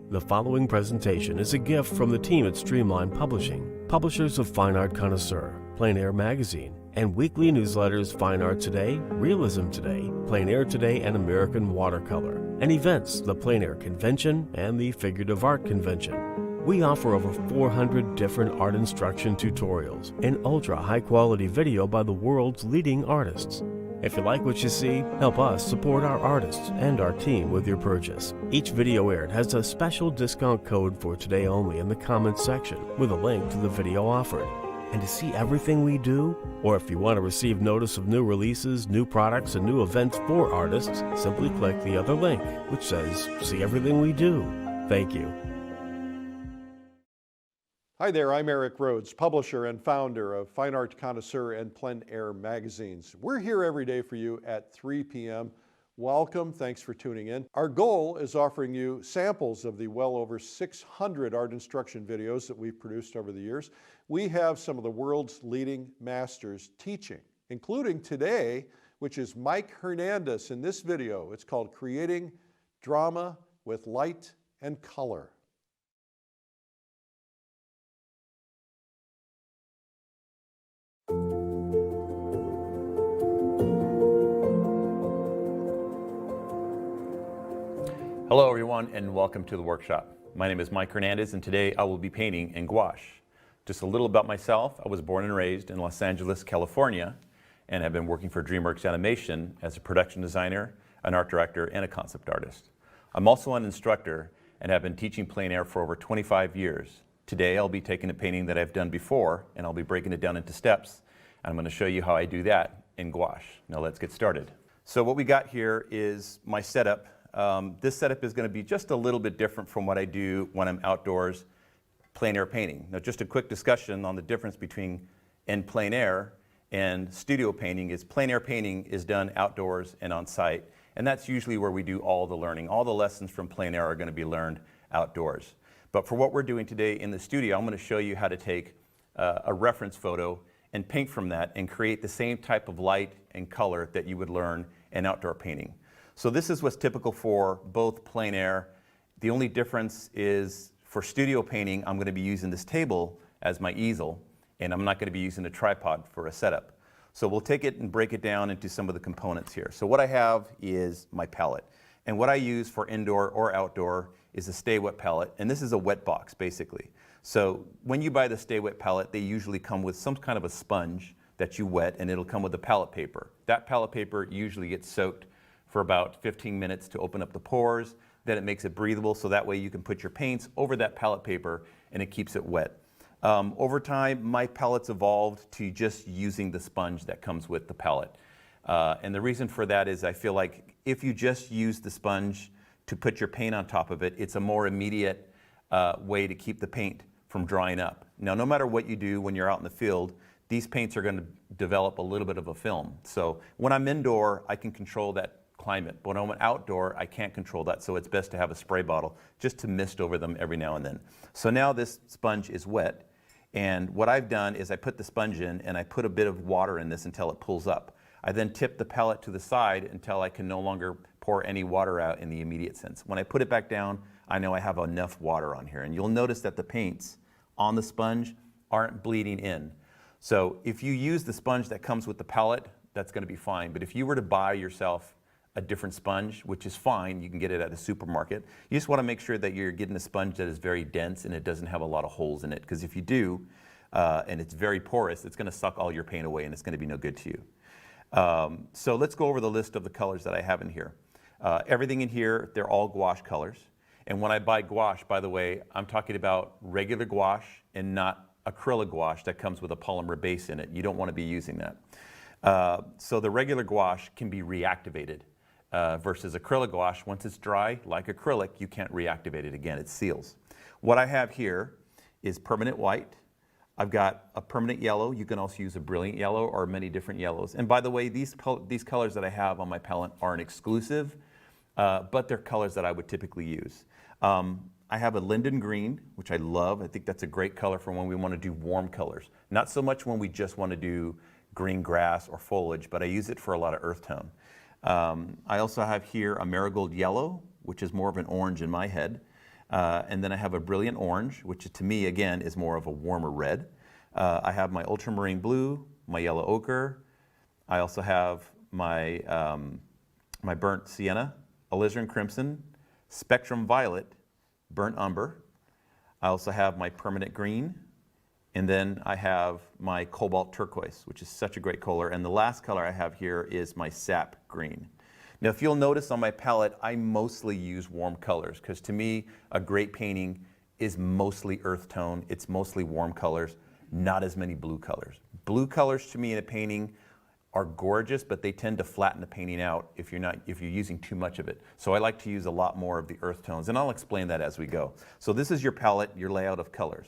The following presentation is a gift from the team at Streamline Publishing, publishers of Fine Art Connoisseur, Plein Air Magazine, and weekly newsletters Fine Art Today, Realism Today, Plein Air Today, and American Watercolor, and events, the Plein Air Convention and the Figurative Art Convention. We offer over 400 different art instruction tutorials and ultra high quality video by the world's leading artists. If you like what you see, help us support our artists and our team with your purchase. Each video aired has a special discount code for today only in the comments section with a link to the video offered. And to see everything we do, or if you want to receive notice of new releases, new products, and new events for artists, simply click the other link, which says, "See everything we do." Thank you. Hi there, I'm Eric Rhodes, publisher and founder of Fine Art Connoisseur and Plein Air magazines. We're here every day for you at 3 p.m. Welcome, thanks for tuning in. Our goal is offering you samples of the well over 600 art instruction videos that we've produced over the years. We have some of the world's leading masters teaching, including today, which is Mike Hernandez in this video. It's called Creating Drama with Light and Color. Hello everyone and welcome to the workshop. My name is Mike Hernandez and today I will be painting in gouache. Just a little about myself. I was born and raised in Los Angeles, California, and have been working for DreamWorks Animation as a production designer, an art director, and a concept artist. I'm also an instructor and have been teaching plein air for over 25 years. Today I'll be taking a painting that I've done before and I'll be breaking it down into steps. And I'm going to show you how I do that in gouache. Now let's get started. So what we got here is my setup. This setup is going to be just a little bit different from what I do when I'm outdoors plein air painting. Now just a quick discussion on the difference between in plein air and studio painting is plein air painting is done outdoors and on site, and that's usually where we do all the learning. All the lessons from plein air are going to be learned outdoors. But for what we're doing today in the studio, I'm going to show you how to take a reference photo and paint from that and create the same type of light and color that you would learn in outdoor painting. So this is what's typical for both plein air. The only difference is for studio painting, I'm going to be using this table as my easel, and I'm not going to be using a tripod for a setup. So we'll take it and break it down into some of the components here. So what I have is my palette. And what I use for indoor or outdoor is a Stay Wet palette, and this is a wet box basically. So when you buy the Stay Wet palette, they usually come with some kind of a sponge that you wet, and it'll come with a palette paper. That palette paper usually gets soaked for about 15 minutes to open up the pores. Then it makes it breathable, so that way you can put your paints over that palette paper and it keeps it wet. Over time, my palettes evolved to just using the sponge that comes with the palette. And the reason for that is I feel like if you just use the sponge to put your paint on top of it, it's a more immediate way to keep the paint from drying up. Now, no matter what you do when you're out in the field, these paints are going to develop a little bit of a film. So when I'm indoor, I can control that climate. But when I'm outdoor, I can't control that, so it's best to have a spray bottle just to mist over them every now and then. So now this sponge is wet, and what I've done is I put the sponge in and I put a bit of water in this until it pulls up. I then tip the palette to the side until I can no longer pour any water out in the immediate sense. When I put it back down, I know I have enough water on here, and you'll notice that the paints on the sponge aren't bleeding in. So if you use the sponge that comes with the palette, that's going to be fine. But if you were to buy yourself a different sponge, which is fine, you can get it at a supermarket. You just want to make sure that you're getting a sponge that is very dense and it doesn't have a lot of holes in it, because if you do, and it's very porous, it's going to suck all your paint away and it's going to be no good to you. So let's go over the list of the colors that I have in here. Everything in here, they're all gouache colors. And when I buy gouache, by the way, I'm talking about regular gouache and not acrylic gouache that comes with a polymer base in it. You don't want to be using that. So the regular gouache can be reactivated. Versus acrylic gouache, once it's dry, like acrylic, you can't reactivate it again, it seals. What I have here is permanent white. I've got a permanent yellow. You can also use a brilliant yellow or many different yellows. And by the way, these colors that I have on my palette aren't exclusive, but they're colors that I would typically use. I have a linden green, which I love. I think that's a great color for when we want to do warm colors. Not so much when we just want to do green grass or foliage, but I use it for a lot of earth tone. I also have here a marigold yellow, which is more of an orange in my head. And then I have a brilliant orange, which to me, again, is more of a warmer red. I have my ultramarine blue, my yellow ochre. I also have my, my burnt sienna, alizarin crimson, spectrum violet, burnt umber. I also have my permanent green. And then I have my cobalt turquoise, which is such a great color. And the last color I have here is my sap green. Now, if you'll notice on my palette, I mostly use warm colors because to me, a great painting is mostly earth tone. It's mostly warm colors, not as many blue colors. Blue colors to me in a painting are gorgeous, but they tend to flatten the painting out if you're using too much of it. So I like to use a lot more of the earth tones, and I'll explain that as we go. So this is your palette, your layout of colors.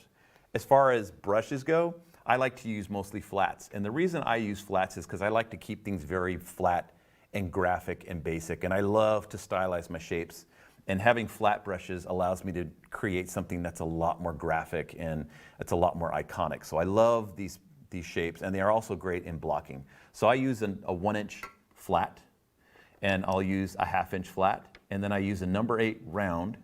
As far as brushes go, I like to use mostly flats. And the reason I use flats is because I like to keep things very flat and graphic and basic. And I love to stylize my shapes. And having flat brushes allows me to create something that's a lot more graphic and it's a lot more iconic. So I love these shapes, and they are also great in blocking. So I use a 1-inch flat, and I'll use a 1/2-inch flat, and then I use a number 8 round,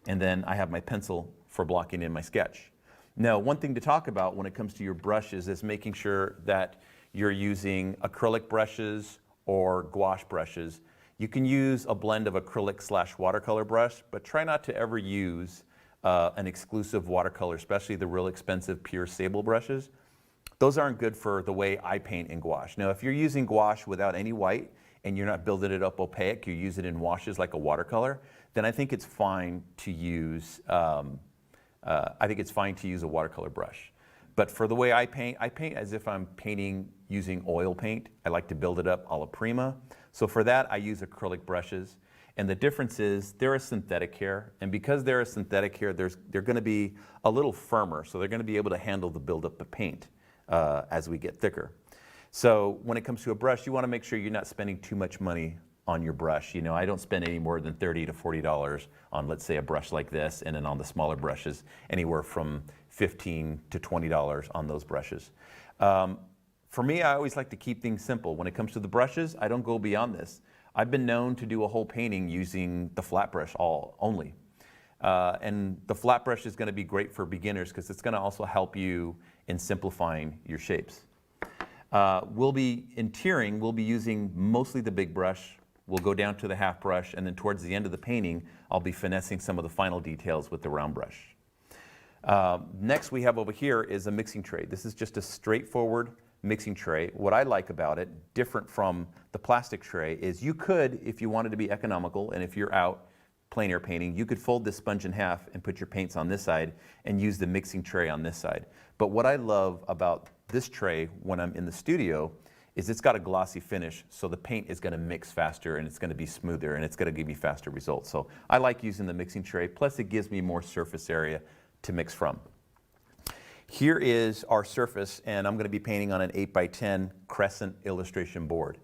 and then I have my pencil for blocking in my sketch. Now, one thing to talk about when it comes to your brushes is making sure that you're using acrylic brushes or gouache brushes. You can use a blend of acrylic/watercolor brush, but try not to ever use an exclusive watercolor, especially the real expensive pure sable brushes. Those aren't good for the way I paint in gouache. Now, if you're using gouache without any white and you're not building it up opaque, you use it in washes like a watercolor, then I think it's fine to use a watercolor brush. But for the way I paint as if I'm painting using oil paint. I like to build it up a la prima. So for that, I use acrylic brushes. And the difference is they're a synthetic hair. And because they're a synthetic hair, they're going to be a little firmer. So they're going to be able to handle the buildup of paint as we get thicker. So when it comes to a brush, you want to make sure you're not spending too much money on your brush. You know, I don't spend any more than $30 to $40 on, let's say, a brush like this, and then on the smaller brushes, anywhere from $15 to $20 on those brushes. For me, I always like to keep things simple. When it comes to the brushes, I don't go beyond this. I've been known to do a whole painting using the flat brush only. And the flat brush is going to be great for beginners because it's going to also help you in simplifying your shapes. We'll be using mostly the big brush. We'll go down to the half brush, and then towards the end of the painting, I'll be finessing some of the final details with the round brush. Next we have over here is a mixing tray. This is just a straightforward mixing tray. What I like about it, different from the plastic tray, is you could, if you wanted to be economical, and if you're out plein air painting, you could fold this sponge in half and put your paints on this side and use the mixing tray on this side. But what I love about this tray when I'm in the studio is it's got a glossy finish, so the paint is going to mix faster and it's going to be smoother and it's going to give me faster results. So I like using the mixing tray, plus it gives me more surface area to mix from. Here is our surface, and I'm going to be painting on an 8x10 crescent illustration board.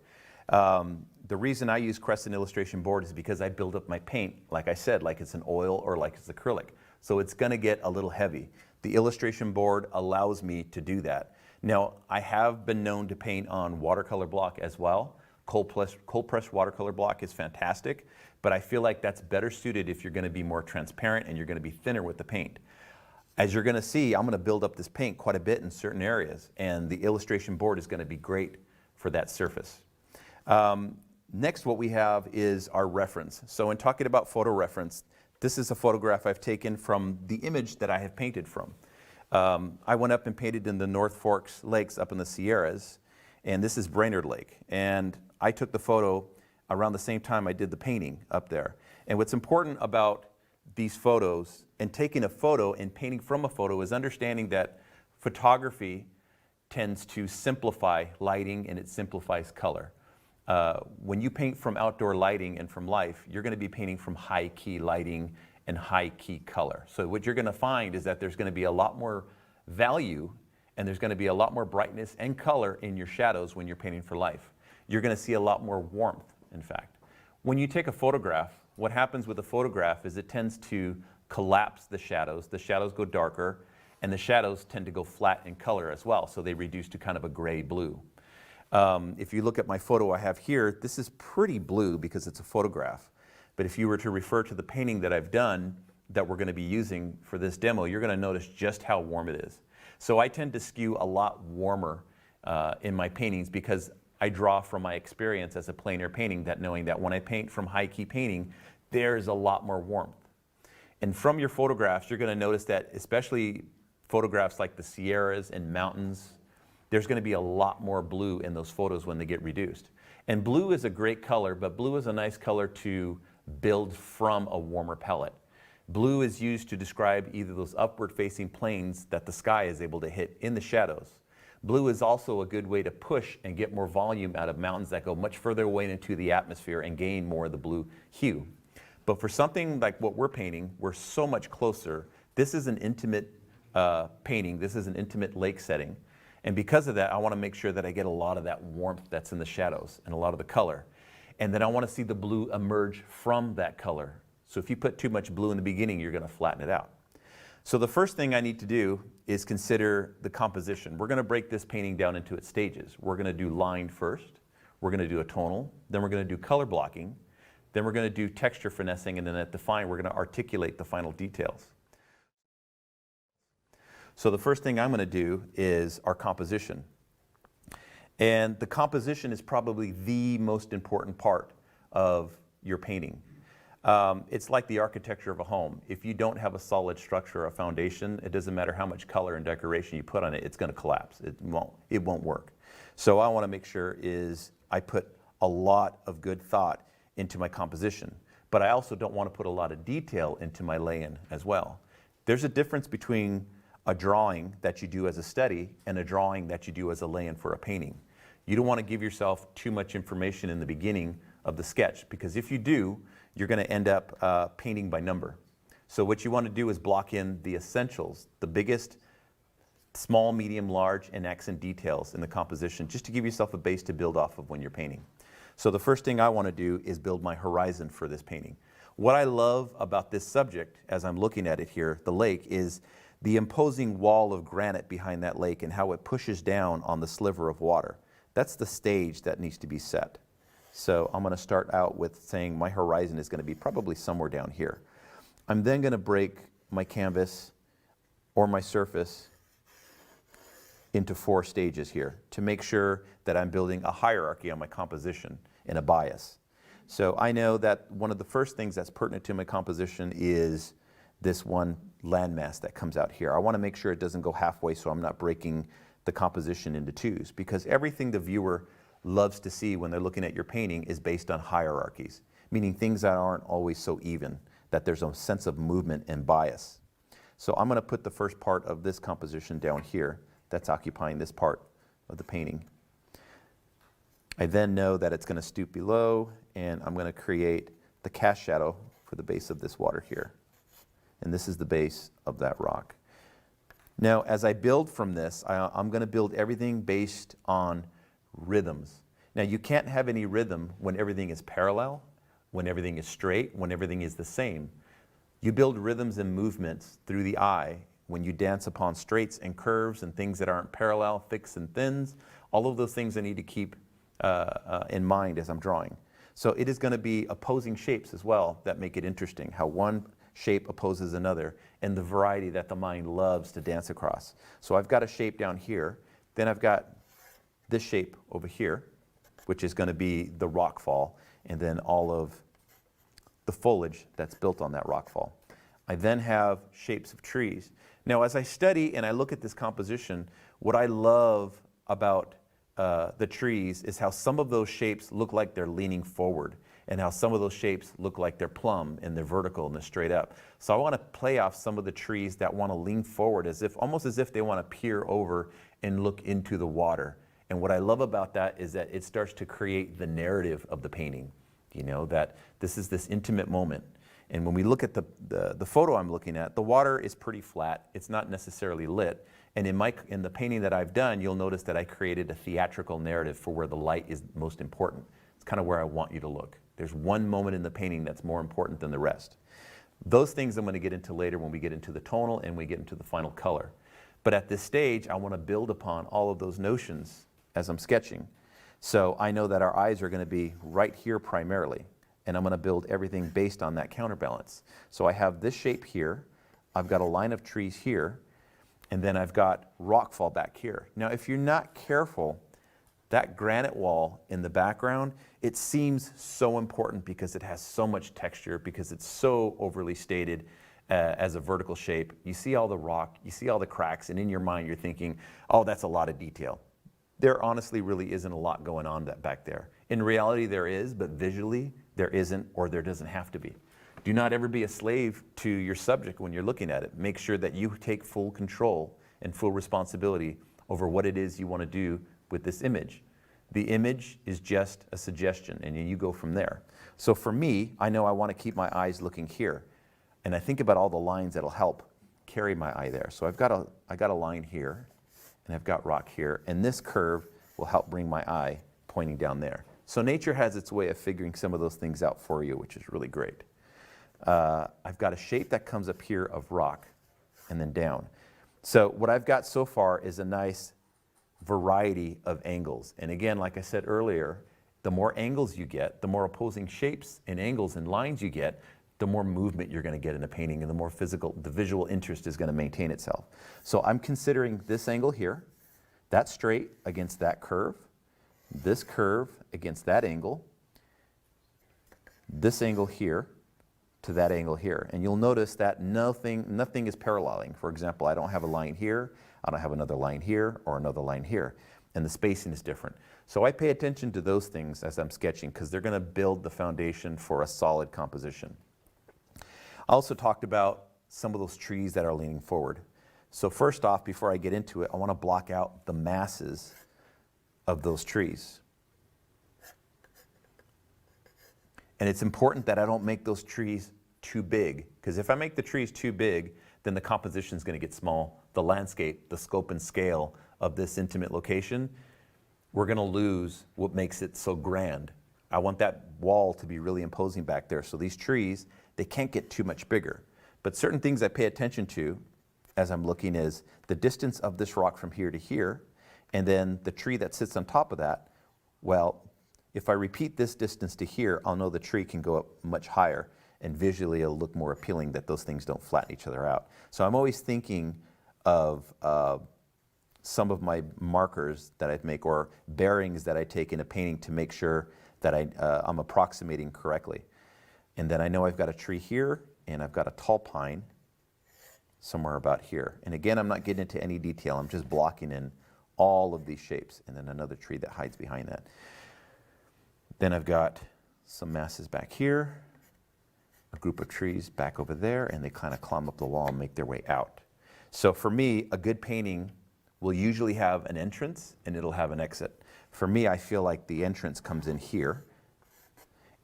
The reason I use crescent illustration board is because I build up my paint, like I said, like it's an oil or like it's acrylic. So it's going to get a little heavy. The illustration board allows me to do that. Now, I have been known to paint on watercolor block as well. Cold press watercolor block is fantastic, but I feel like that's better suited if you're going to be more transparent and you're going to be thinner with the paint. As you're going to see, I'm going to build up this paint quite a bit in certain areas, and the illustration board is going to be great for that surface. Next, what we have is our reference. So in talking about photo reference, this is a photograph I've taken from the image that I have painted from. I went up and painted in the North Forks Lakes up in the Sierras, and this is Brainerd Lake. And I took the photo around the same time I did the painting up there. And what's important about these photos and taking a photo and painting from a photo is understanding that photography tends to simplify lighting and it simplifies color. When you paint from outdoor lighting and from life, you're going to be painting from high key lighting and high key color. So what you're going to find is that there's going to be a lot more value and there's going to be a lot more brightness and color in your shadows when you're painting for life. You're going to see a lot more warmth, in fact. When you take a photograph, what happens with a photograph is it tends to collapse the shadows. The shadows go darker, and the shadows tend to go flat in color as well, so they reduce to kind of a gray-blue. If you look at my photo I have here, this is pretty blue because it's a photograph. But if you were to refer to the painting that I've done, that we're going to be using for this demo, you're going to notice just how warm it is. So I tend to skew a lot warmer in my paintings because I draw from my experience as a plein air painting, that knowing that when I paint from high key painting, there's a lot more warmth. And from your photographs, you're going to notice that, especially photographs like the Sierras and mountains, there's going to be a lot more blue in those photos when they get reduced. And blue is a great color, but blue is a nice color to build from a warmer palette. Blue is used to describe either those upward facing planes that the sky is able to hit in the shadows. Blue is also a good way to push and get more volume out of mountains that go much further away into the atmosphere and gain more of the blue hue. But for something like what we're painting, we're so much closer. This is an intimate painting. This is an intimate lake setting. And because of that, I want to make sure that I get a lot of that warmth that's in the shadows and a lot of the color. And then I want to see the blue emerge from that color. So if you put too much blue in the beginning, you're going to flatten it out. So the first thing I need to do is consider the composition. We're going to break this painting down into its stages. We're going to do line first. We're going to do a tonal. Then we're going to do color blocking. Then we're going to do texture finessing. And then at the fine, we're going to articulate the final details. So the first thing I'm going to do is our composition. And the composition is probably the most important part of your painting. It's like the architecture of a home. If you don't have a solid structure or a foundation, it doesn't matter how much color and decoration you put on it, it's going to collapse. It won't work. So I want to make sure is I put a lot of good thought into my composition, but I also don't want to put a lot of detail into my lay-in as well. There's a difference between a drawing that you do as a study and a drawing that you do as a lay-in for a painting. You don't want to give yourself too much information in the beginning of the sketch, because if you do, you're going to end up painting by number. So what you want to do is block in the essentials, the biggest, small, medium, large, and accent details in the composition, just to give yourself a base to build off of when you're painting. So the first thing I want to do is build my horizon for this painting. What I love about this subject, as I'm looking at it here, the lake, is the imposing wall of granite behind that lake and how it pushes down on the sliver of water. That's the stage that needs to be set. So I'm going to start out with saying my horizon is going to be probably somewhere down here. I'm then going to break my canvas or my surface into 4 stages here to make sure that I'm building a hierarchy on my composition and a bias. So I know that one of the first things that's pertinent to my composition is this one landmass that comes out here. I want to make sure it doesn't go halfway, so I'm not breaking the composition into 2s, because everything the viewer loves to see when they're looking at your painting is based on hierarchies, meaning things that aren't always so even, that there's a sense of movement and bias. So I'm going to put the first part of this composition down here that's occupying this part of the painting. I then know that it's going to stoop below, and I'm going to create the cast shadow for the base of this water here. And this is the base of that rock. Now, as I build from this, I'm going to build everything based on rhythms. Now, you can't have any rhythm when everything is parallel, when everything is straight, when everything is the same. You build rhythms and movements through the eye when you dance upon straights and curves and things that aren't parallel, thicks and thins. All of those things I need to keep in mind as I'm drawing. So it is going to be opposing shapes as well that make it interesting, how one shape opposes another, and the variety that the mind loves to dance across. So I've got a shape down here, then I've got this shape over here, which is going to be the rock fall, and then all of the foliage that's built on that rock fall. I then have shapes of trees. Now, as I study and I look at this composition, what I love about the trees is how some of those shapes look like they're leaning forward, and how some of those shapes look like they're plumb and they're vertical and they're straight up. So I want to play off some of the trees that want to lean forward almost as if they want to peer over and look into the water. And what I love about that is that it starts to create the narrative of the painting. You know, that this is this intimate moment. And when we look at the photo I'm looking at, the water is pretty flat. It's not necessarily lit. And in the painting that I've done, you'll notice that I created a theatrical narrative for where the light is most important. It's kind of where I want you to look. There's one moment in the painting that's more important than the rest. Those things I'm going to get into later when we get into the tonal and we get into the final color. But at this stage, I want to build upon all of those notions as I'm sketching. So I know that our eyes are going to be right here primarily. and I'm going to build everything based on that counterbalance. So I have this shape here, I've got a line of trees here, and then I've got rockfall back here. Now if you're not careful, that granite wall in the background, it seems so important because it has so much texture, because it's so overly stated as a vertical shape. You see all the rock, you see all the cracks, and in your mind you're thinking, oh, that's a lot of detail. There honestly really isn't a lot going on back there. In reality there is, but visually there isn't, or there doesn't have to be. Do not ever be a slave to your subject when you're looking at it. Make sure that you take full control and full responsibility over what it is you want to do with this image. The image is just a suggestion, and you go from there. So for me, I know I want to keep my eyes looking here, and I think about all the lines that'll help carry my eye there. So I got a line here, and I've got rock here, and this curve will help bring my eye pointing down there. So nature has its way of figuring some of those things out for you, which is really great. I've got a shape that comes up here of rock and then down. So what I've got so far is a nice variety of angles. And again, like I said earlier, the more angles you get, the more opposing shapes and angles and lines you get, the more movement you're going to get in a painting, and the more the visual interest is going to maintain itself. So I'm considering this angle here, that straight against that curve, this curve against that angle, this angle here to that angle here. And you'll notice that nothing is paralleling. For example, I don't have a line here, I don't have another line here, or another line here. And the spacing is different. So I pay attention to those things as I'm sketching, because they're going to build the foundation for a solid composition. I also talked about some of those trees that are leaning forward. So first off, before I get into it, I want to block out the masses of those trees. And it's important that I don't make those trees too big, because if I make the trees too big, then the composition is going to get small. The landscape, the scope and scale of this intimate location, we're going to lose what makes it so grand. I want that wall to be really imposing back there. So these trees, they can't get too much bigger. But certain things I pay attention to as I'm looking is the distance of this rock from here to here, and then the tree that sits on top of that. Well, if I repeat this distance to here, I'll know the tree can go up much higher, and visually it'll look more appealing that those things don't flatten each other out. So I'm always thinking of some of my markers that I make, or bearings that I take in a painting, to make sure that I'm approximating correctly. And then I know I've got a tree here, and I've got a tall pine somewhere about here. And again, I'm not getting into any detail. I'm just blocking in all of these shapes, and then another tree that hides behind that. Then I've got some masses back here, a group of trees back over there, and they kind of climb up the wall and make their way out. So for me, a good painting will usually have an entrance and it'll have an exit. For me, I feel like the entrance comes in here,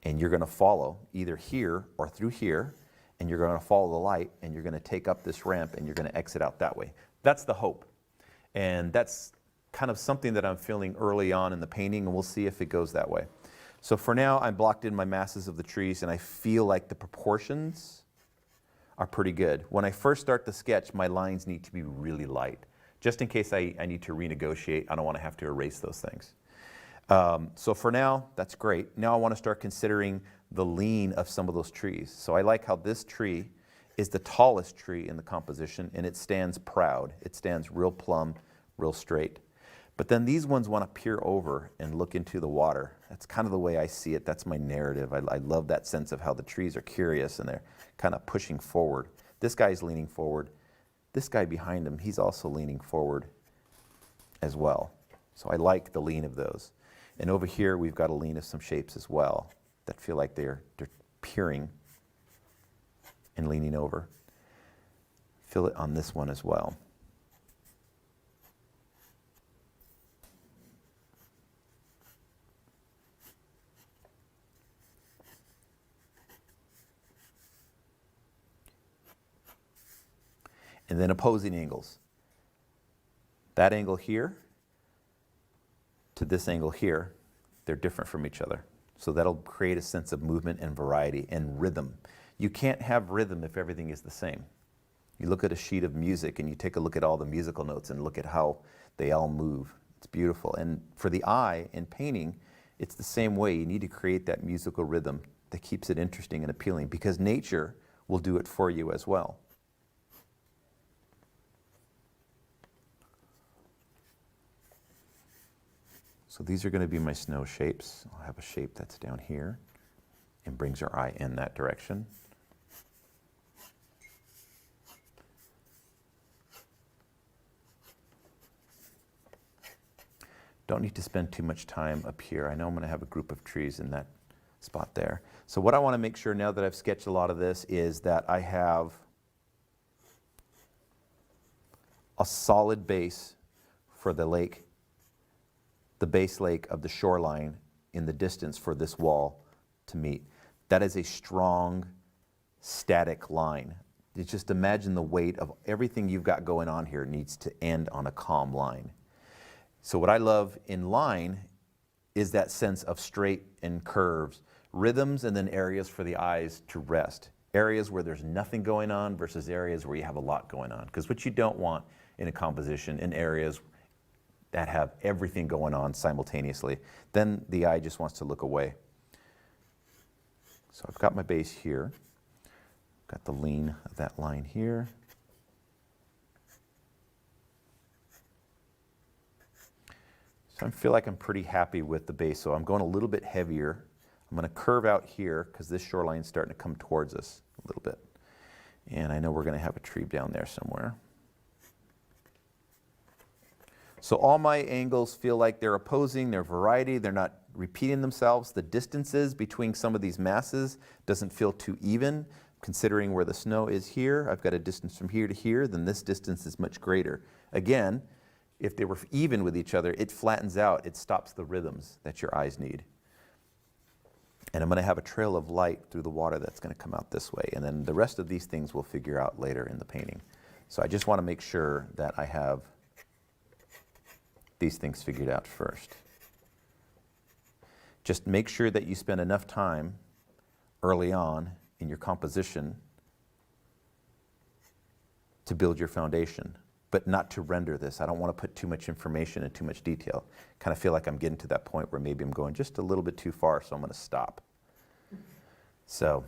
and you're going to follow either here or through here, and you're going to follow the light, and you're going to take up this ramp, and you're going to exit out that way. That's the hope. And that's kind of something that I'm feeling early on in the painting, and we'll see if it goes that way. So for now, I'm blocked in my masses of the trees, and I feel like the proportions are pretty good. When I first start the sketch, my lines need to be really light, just in case I need to renegotiate. I don't want to have to erase those things. So for now, that's great. Now I want to start considering the lean of some of those trees. So I like how this tree is the tallest tree in the composition, and it stands proud. It stands real plumb, real straight. But then these ones want to peer over and look into the water. That's kind of the way I see it. That's my narrative. I love that sense of how the trees are curious and they're kind of pushing forward. This guy's leaning forward. This guy behind him, he's also leaning forward as well. So I like the lean of those. And over here, we've got a lean of some shapes as well that feel like they're peering and leaning over. Feel it on this one as well. And then opposing angles. That angle here to this angle here, they're different from each other. So that'll create a sense of movement and variety and rhythm. You can't have rhythm if everything is the same. You look at a sheet of music and you take a look at all the musical notes and look at how they all move. It's beautiful. And for the eye in painting, it's the same way. You need to create that musical rhythm that keeps it interesting and appealing, because nature will do it for you as well. So these are going to be my snow shapes. I'll have a shape that's down here and brings our eye in that direction. Don't need to spend too much time up here. I know I'm going to have a group of trees in that spot there. So what I want to make sure now that I've sketched a lot of this is that I have a solid base for the lake, the base lake of the shoreline in the distance for this wall to meet. That is a strong, static line. You just imagine the weight of everything you've got going on here needs to end on a calm line. So what I love in line is that sense of straight and curves, rhythms, and then areas for the eyes to rest. Areas where there's nothing going on versus areas where you have a lot going on. Because what you don't want in a composition in areas that have everything going on simultaneously, then the eye just wants to look away. So I've got my base here, got the lean of that line here. So I feel like I'm pretty happy with the base, so I'm going a little bit heavier. I'm going to curve out here because this shoreline is starting to come towards us a little bit. And I know we're going to have a tree down there somewhere. So all my angles feel like they're opposing, they're variety, they're not repeating themselves. The distances between some of these masses doesn't feel too even. Considering where the snow is here, I've got a distance from here to here, then this distance is much greater. Again, if they were even with each other, it flattens out, it stops the rhythms that your eyes need. And I'm going to have a trail of light through the water that's going to come out this way. And then the rest of these things we'll figure out later in the painting. So I just want to make sure that I have these things figured out first. Just make sure that you spend enough time early on in your composition to build your foundation, but not to render this. I don't want to put too much information and too much detail. Kind of feel like I'm getting to that point where maybe I'm going just a little bit too far, so I'm going to stop. So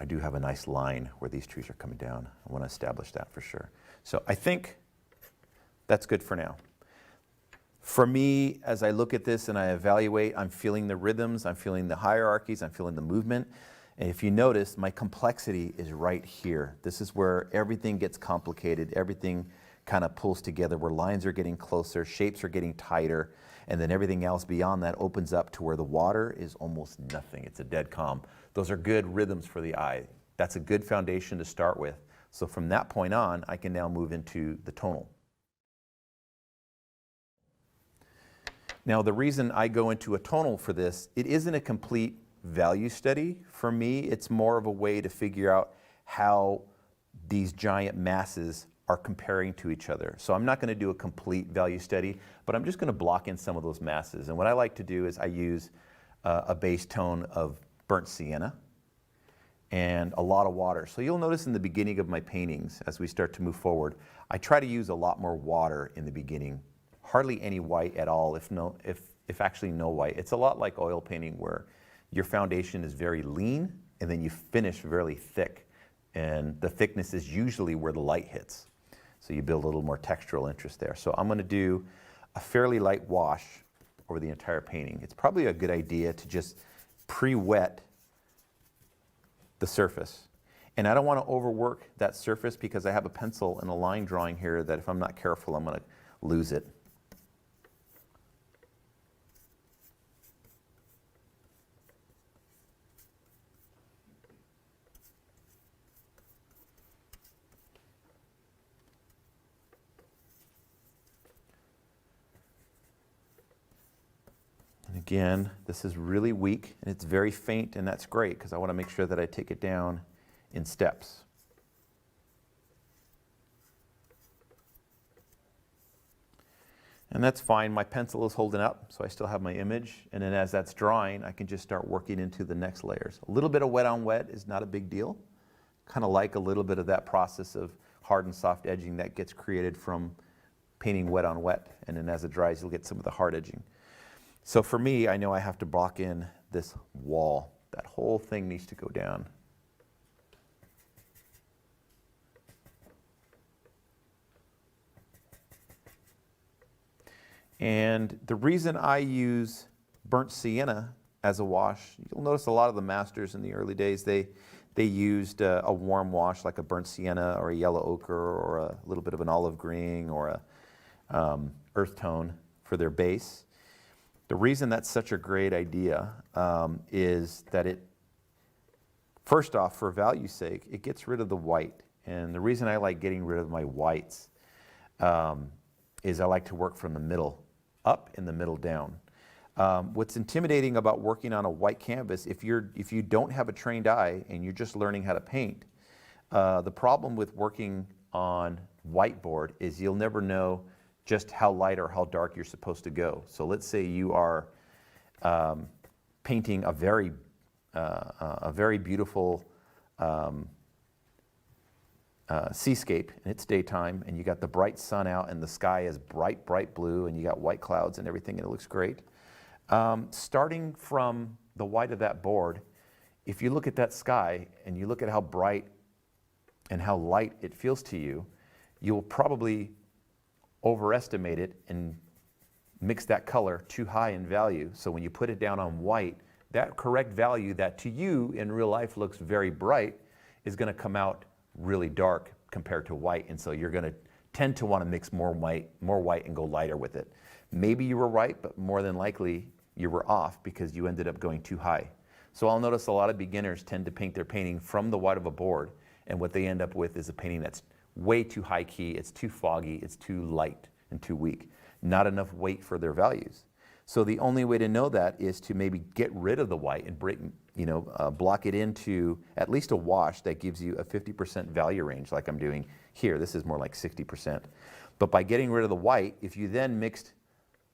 I do have a nice line where these trees are coming down. I want to establish that for sure. So I think that's good for now. For me, as I look at this and I evaluate, I'm feeling the rhythms, I'm feeling the hierarchies, I'm feeling the movement. And if you notice, my complexity is right here. This is where everything gets complicated, everything kind of pulls together, where lines are getting closer, shapes are getting tighter, and then everything else beyond that opens up to where the water is almost nothing. It's a dead calm. Those are good rhythms for the eye. That's a good foundation to start with. So from that point on, I can now move into the tonal. Now, the reason I go into a tonal for this, it isn't a complete value study. For me, it's more of a way to figure out how these giant masses are comparing to each other. So I'm not going to do a complete value study, but I'm just going to block in some of those masses. And what I like to do is I use a base tone of burnt sienna and a lot of water. So you'll notice in the beginning of my paintings, as we start to move forward, I try to use a lot more water in the beginning. Hardly any white at all, if actually no white. It's a lot like oil painting where your foundation is very lean and then you finish very thick. And the thickness is usually where the light hits. So you build a little more textural interest there. So I'm going to do a fairly light wash over the entire painting. It's probably a good idea to just pre-wet the surface. And I don't want to overwork that surface because I have a pencil and a line drawing here that if I'm not careful, I'm going to lose it. Again, this is really weak and it's very faint, and that's great because I want to make sure that I take it down in steps. And that's fine. My pencil is holding up, so I still have my image. And then as that's drying, I can just start working into the next layers. A little bit of wet on wet is not a big deal. Kind of like a little bit of that process of hard and soft edging that gets created from painting wet on wet. And then as it dries, you'll get some of the hard edging. So for me, I know I have to block in this wall. That whole thing needs to go down. And the reason I use burnt sienna as a wash, you'll notice a lot of the masters in the early days, they used a warm wash like a burnt sienna or a yellow ochre or a little bit of an olive green or a earth tone for their base. The reason that's such a great idea is that it, first off, for value's sake, it gets rid of the white. And the reason I like getting rid of my whites is I like to work from the middle up and the middle down. What's intimidating about working on a white canvas, if you don't have a trained eye and you're just learning how to paint, the problem with working on whiteboard is you'll never know just how light or how dark you're supposed to go. So let's say you are painting a very beautiful seascape, and it's daytime, and you got the bright sun out, and the sky is bright, bright blue, and you got white clouds and everything, and it looks great. Starting from the white of that board, if you look at that sky and you look at how bright and how light it feels to you, you'll probably overestimate it and mix that color too high in value. So when you put it down on white, that correct value that to you in real life looks very bright is going to come out really dark compared to white, and so you're going to tend to want to mix more white and go lighter with it. Maybe you were right, but more than likely you were off because you ended up going too high. So I'll notice a lot of beginners tend to paint their painting from the white of a board, and what they end up with is a painting that's way too high key, it's too foggy, it's too light and too weak. Not enough weight for their values. So the only way to know that is to maybe get rid of the white and break, block it into at least a wash that gives you a 50% value range like I'm doing here. This is more like 60%. But by getting rid of the white, if you then mixed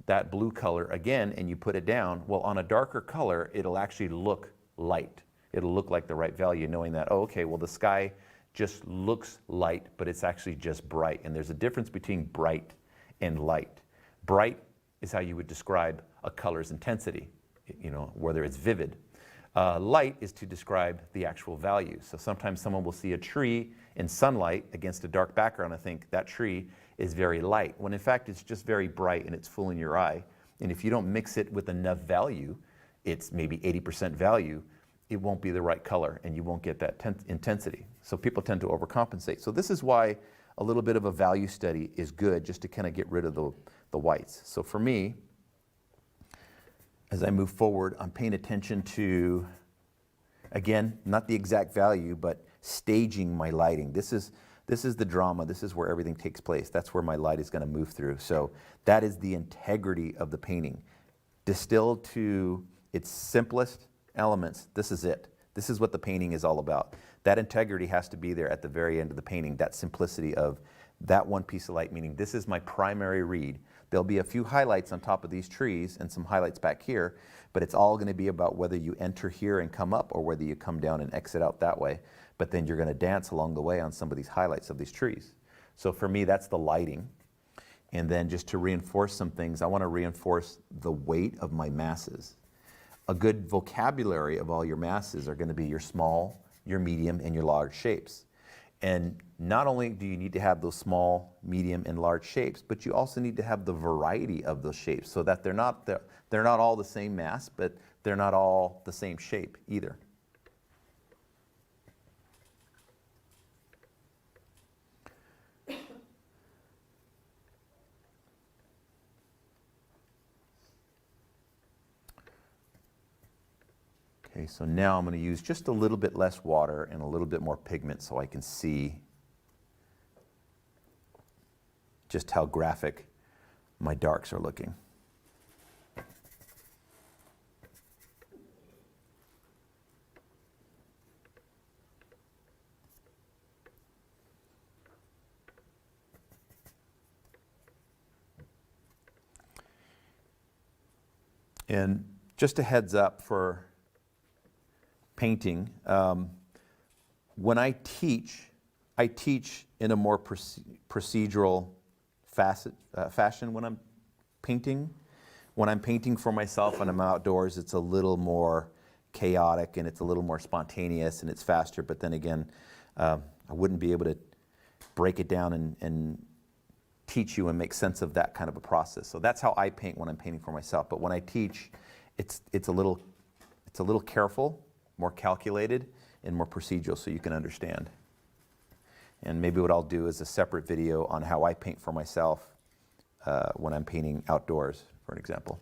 that blue color again and you put it down, well, on a darker color, it'll actually look light. It'll look like the right value, knowing that, oh, okay, well, the sky just looks light, but it's actually just bright. And there's a difference between bright and light. Bright is how you would describe a color's intensity, whether it's vivid. Light is to describe the actual value. So sometimes someone will see a tree in sunlight against a dark background and think that tree is very light, when in fact it's just very bright and it's fooling your eye. And if you don't mix it with enough value, it's maybe 80% value, it won't be the right color and you won't get that intensity. So people tend to overcompensate. So this is why a little bit of a value study is good, just to kind of get rid of the whites. So for me, as I move forward, I'm paying attention to, again, not the exact value, but staging my lighting. This is the drama. This is where everything takes place. That's where my light is going to move through. So that is the integrity of the painting. Distilled to its simplest elements, this is it. This is what the painting is all about. That integrity has to be there at the very end of the painting, that simplicity of that one piece of light, meaning this is my primary read. There'll be a few highlights on top of these trees and some highlights back here, but it's all going to be about whether you enter here and come up or whether you come down and exit out that way. But then you're going to dance along the way on some of these highlights of these trees. So for me, that's the lighting. And then just to reinforce some things, I want to reinforce the weight of my masses. A good vocabulary of all your masses are going to be your small, your medium, and your large shapes. And not only do you need to have those small, medium, and large shapes, but you also need to have the variety of those shapes so that they're not all the same mass, but they're not all the same shape either. Okay, so now I'm going to use just a little bit less water and a little bit more pigment so I can see just how graphic my darks are looking. And just a heads up for painting, when I teach in a more procedural fashion when I'm painting. When I'm painting for myself and I'm outdoors, it's a little more chaotic and it's a little more spontaneous and it's faster, but then again, I wouldn't be able to break it down and teach you and make sense of that kind of a process. So that's how I paint when I'm painting for myself. But when I teach, it's a little careful, more calculated, and more procedural so you can understand. And maybe what I'll do is a separate video on how I paint for myself when I'm painting outdoors, for an example.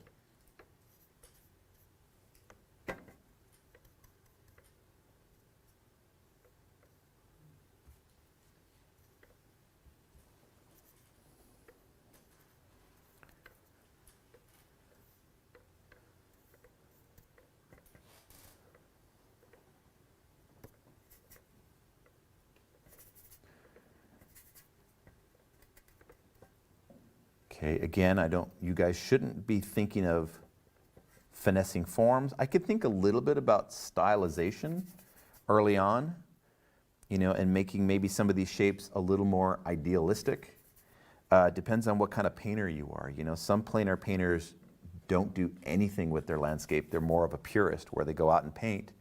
Okay, again, you guys shouldn't be thinking of finessing forms. I could think a little bit about stylization early on, and making maybe some of these shapes a little more idealistic. Depends on what kind of painter you are. Some plein air painters don't do anything with their landscape. They're more of a purist where they go out and paint.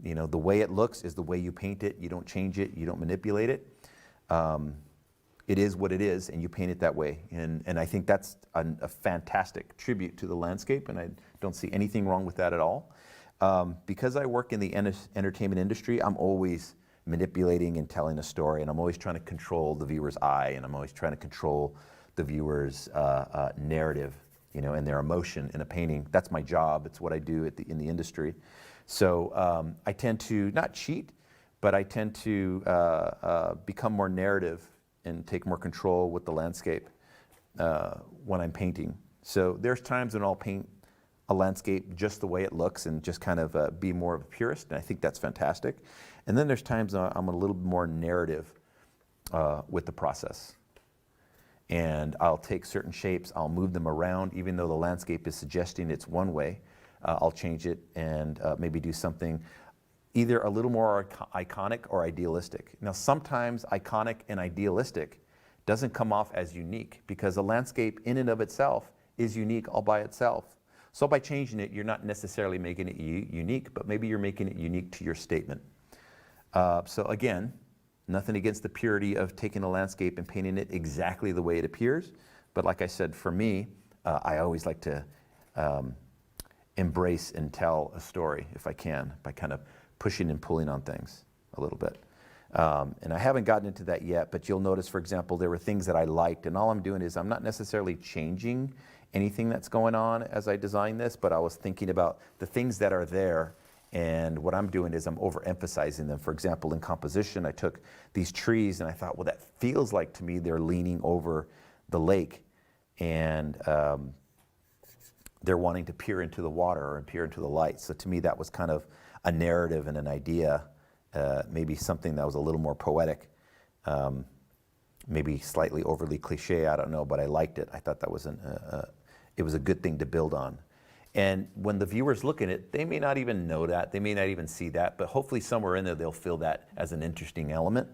The way it looks is the way you paint it. You don't change it, you don't manipulate it. It is what it is, and you paint it that way. And I think that's a fantastic tribute to the landscape, and I don't see anything wrong with that at all. Because I work in the entertainment industry, I'm always manipulating and telling a story, and I'm always trying to control the viewer's eye, and I'm always trying to control the viewer's narrative, and their emotion in a painting. That's my job. It's what I do in the industry. So I tend to not cheat, but I tend to become more narrative and take more control with the landscape when I'm painting. So there's times when I'll paint a landscape just the way it looks and just kind of be more of a purist, and I think that's fantastic. And then there's times I'm a little bit more narrative with the process. And I'll take certain shapes, I'll move them around, even though the landscape is suggesting it's one way. I'll change it and maybe do something either a little more iconic or idealistic. Now, sometimes iconic and idealistic doesn't come off as unique because the landscape in and of itself is unique all by itself. So by changing it, you're not necessarily making it unique, but maybe you're making it unique to your statement. So again, nothing against the purity of taking a landscape and painting it exactly the way it appears. But like I said, for me, I always like to embrace and tell a story if I can by kind of pushing and pulling on things a little bit. And I haven't gotten into that yet, but you'll notice, for example, there were things that I liked, and all I'm doing is I'm not necessarily changing anything that's going on as I design this, but I was thinking about the things that are there, and what I'm doing is I'm overemphasizing them. For example, in composition, I took these trees and I thought, well, that feels like to me they're leaning over the lake, and they're wanting to peer into the water or peer into the light. So to me, that was kind of a narrative and an idea, maybe something that was a little more poetic, maybe slightly overly cliche, I don't know, but I liked it. I thought that was it was a good thing to build on. And when the viewers look at it, they may not even know that, they may not even see that, but hopefully somewhere in there they'll feel that as an interesting element.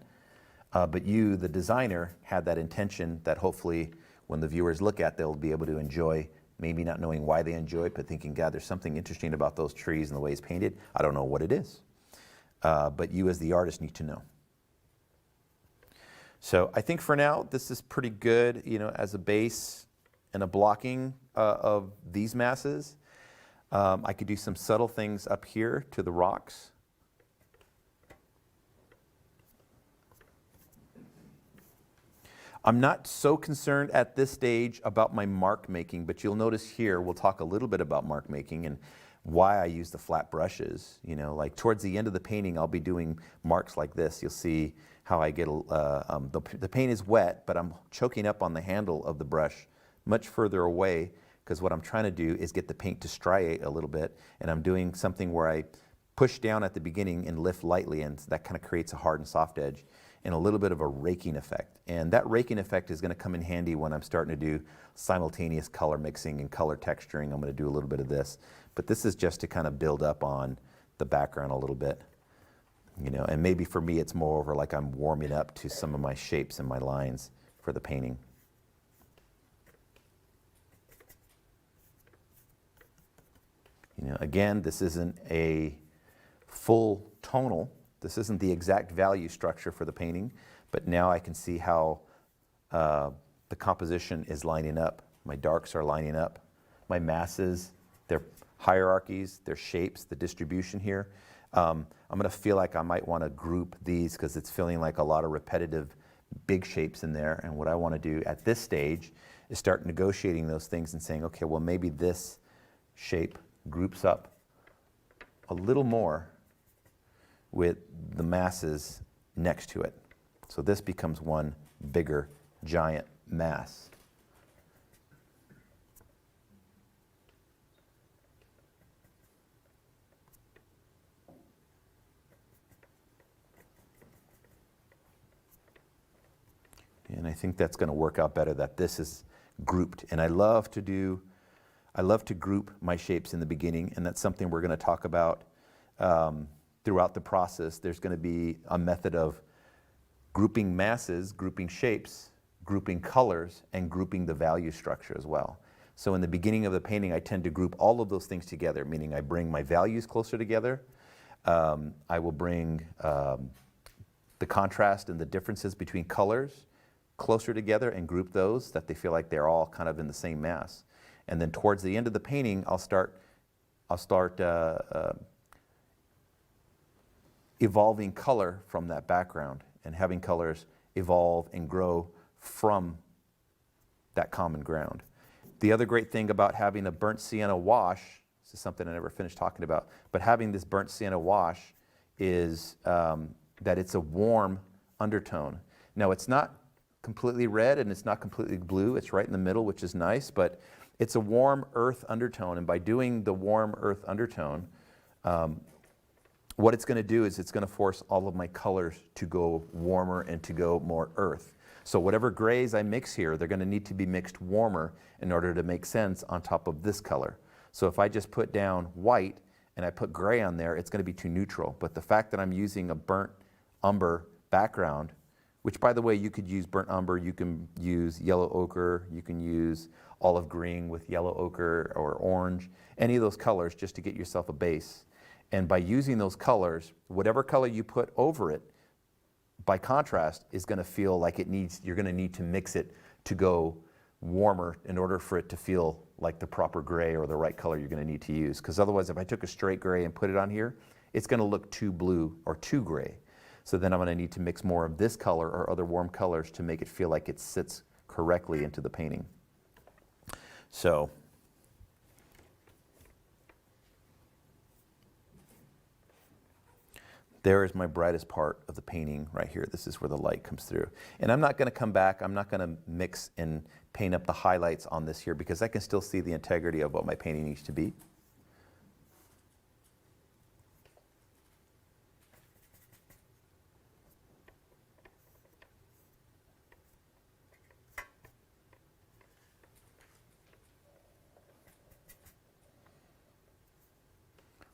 But you, the designer, had that intention that hopefully when the viewers look at, they'll be able to enjoy, maybe not knowing why they enjoy it, but thinking, God, there's something interesting about those trees and the way it's painted. I don't know what it is. But you as the artist need to know. So I think for now, this is pretty good, as a base and a blocking of these masses. I could do some subtle things up here to the rocks. I'm not so concerned at this stage about my mark making, but you'll notice here, we'll talk a little bit about mark making and why I use the flat brushes. Like towards the end of the painting, I'll be doing marks like this. You'll see how I get, the paint is wet, but I'm choking up on the handle of the brush much further away, because what I'm trying to do is get the paint to striate a little bit, and I'm doing something where I push down at the beginning and lift lightly, and that kind of creates a hard and soft edge and a little bit of a raking effect. And that raking effect is going to come in handy when I'm starting to do simultaneous color mixing and color texturing. I'm going to do a little bit of this, but this is just to kind of build up on the background a little bit, and maybe for me it's more over like I'm warming up to some of my shapes and my lines for the painting. Again, this isn't a full tonal. This isn't the exact value structure for the painting, but now I can see how the composition is lining up. My darks are lining up. My masses, their hierarchies, their shapes, the distribution here. I'm going to feel like I might want to group these because it's feeling like a lot of repetitive big shapes in there. And what I want to do at this stage is start negotiating those things and saying, okay, well, maybe this shape groups up a little more with the masses next to it. So this becomes one bigger, giant mass. And I think that's going to work out better that this is grouped. And I love to group my shapes in the beginning, and that's something we're going to talk about throughout the process. There's going to be a method of grouping masses, grouping shapes, grouping colors, and grouping the value structure as well. So in the beginning of the painting, I tend to group all of those things together, meaning I bring my values closer together. I will bring the contrast and the differences between colors closer together and group those that they feel like they're all kind of in the same mass. And then towards the end of the painting, I'll start evolving color from that background and having colors evolve and grow from that common ground. The other great thing about having a burnt sienna wash, this is something I never finished talking about, but having this burnt sienna wash is that it's a warm undertone. Now it's not completely red and it's not completely blue, it's right in the middle, which is nice, but it's a warm earth undertone, and by doing the warm earth undertone, what it's going to do is it's going to force all of my colors to go warmer and to go more earth. So whatever grays I mix here, they're going to need to be mixed warmer in order to make sense on top of this color. So if I just put down white and I put gray on there, it's going to be too neutral. But the fact that I'm using a burnt umber background, which by the way, you could use burnt umber, you can use yellow ochre, you can use olive green with yellow ochre or orange, any of those colors just to get yourself a base. And by using those colors, whatever color you put over it, by contrast, is going to feel like you're going to need to mix it to go warmer in order for it to feel like the proper gray or the right color you're going to need to use. Because otherwise, if I took a straight gray and put it on here, it's going to look too blue or too gray. So then I'm going to need to mix more of this color or other warm colors to make it feel like it sits correctly into the painting. So there is my brightest part of the painting right here. This is where the light comes through. And I'm not going to come back. I'm not going to mix and paint up the highlights on this here because I can still see the integrity of what my painting needs to be.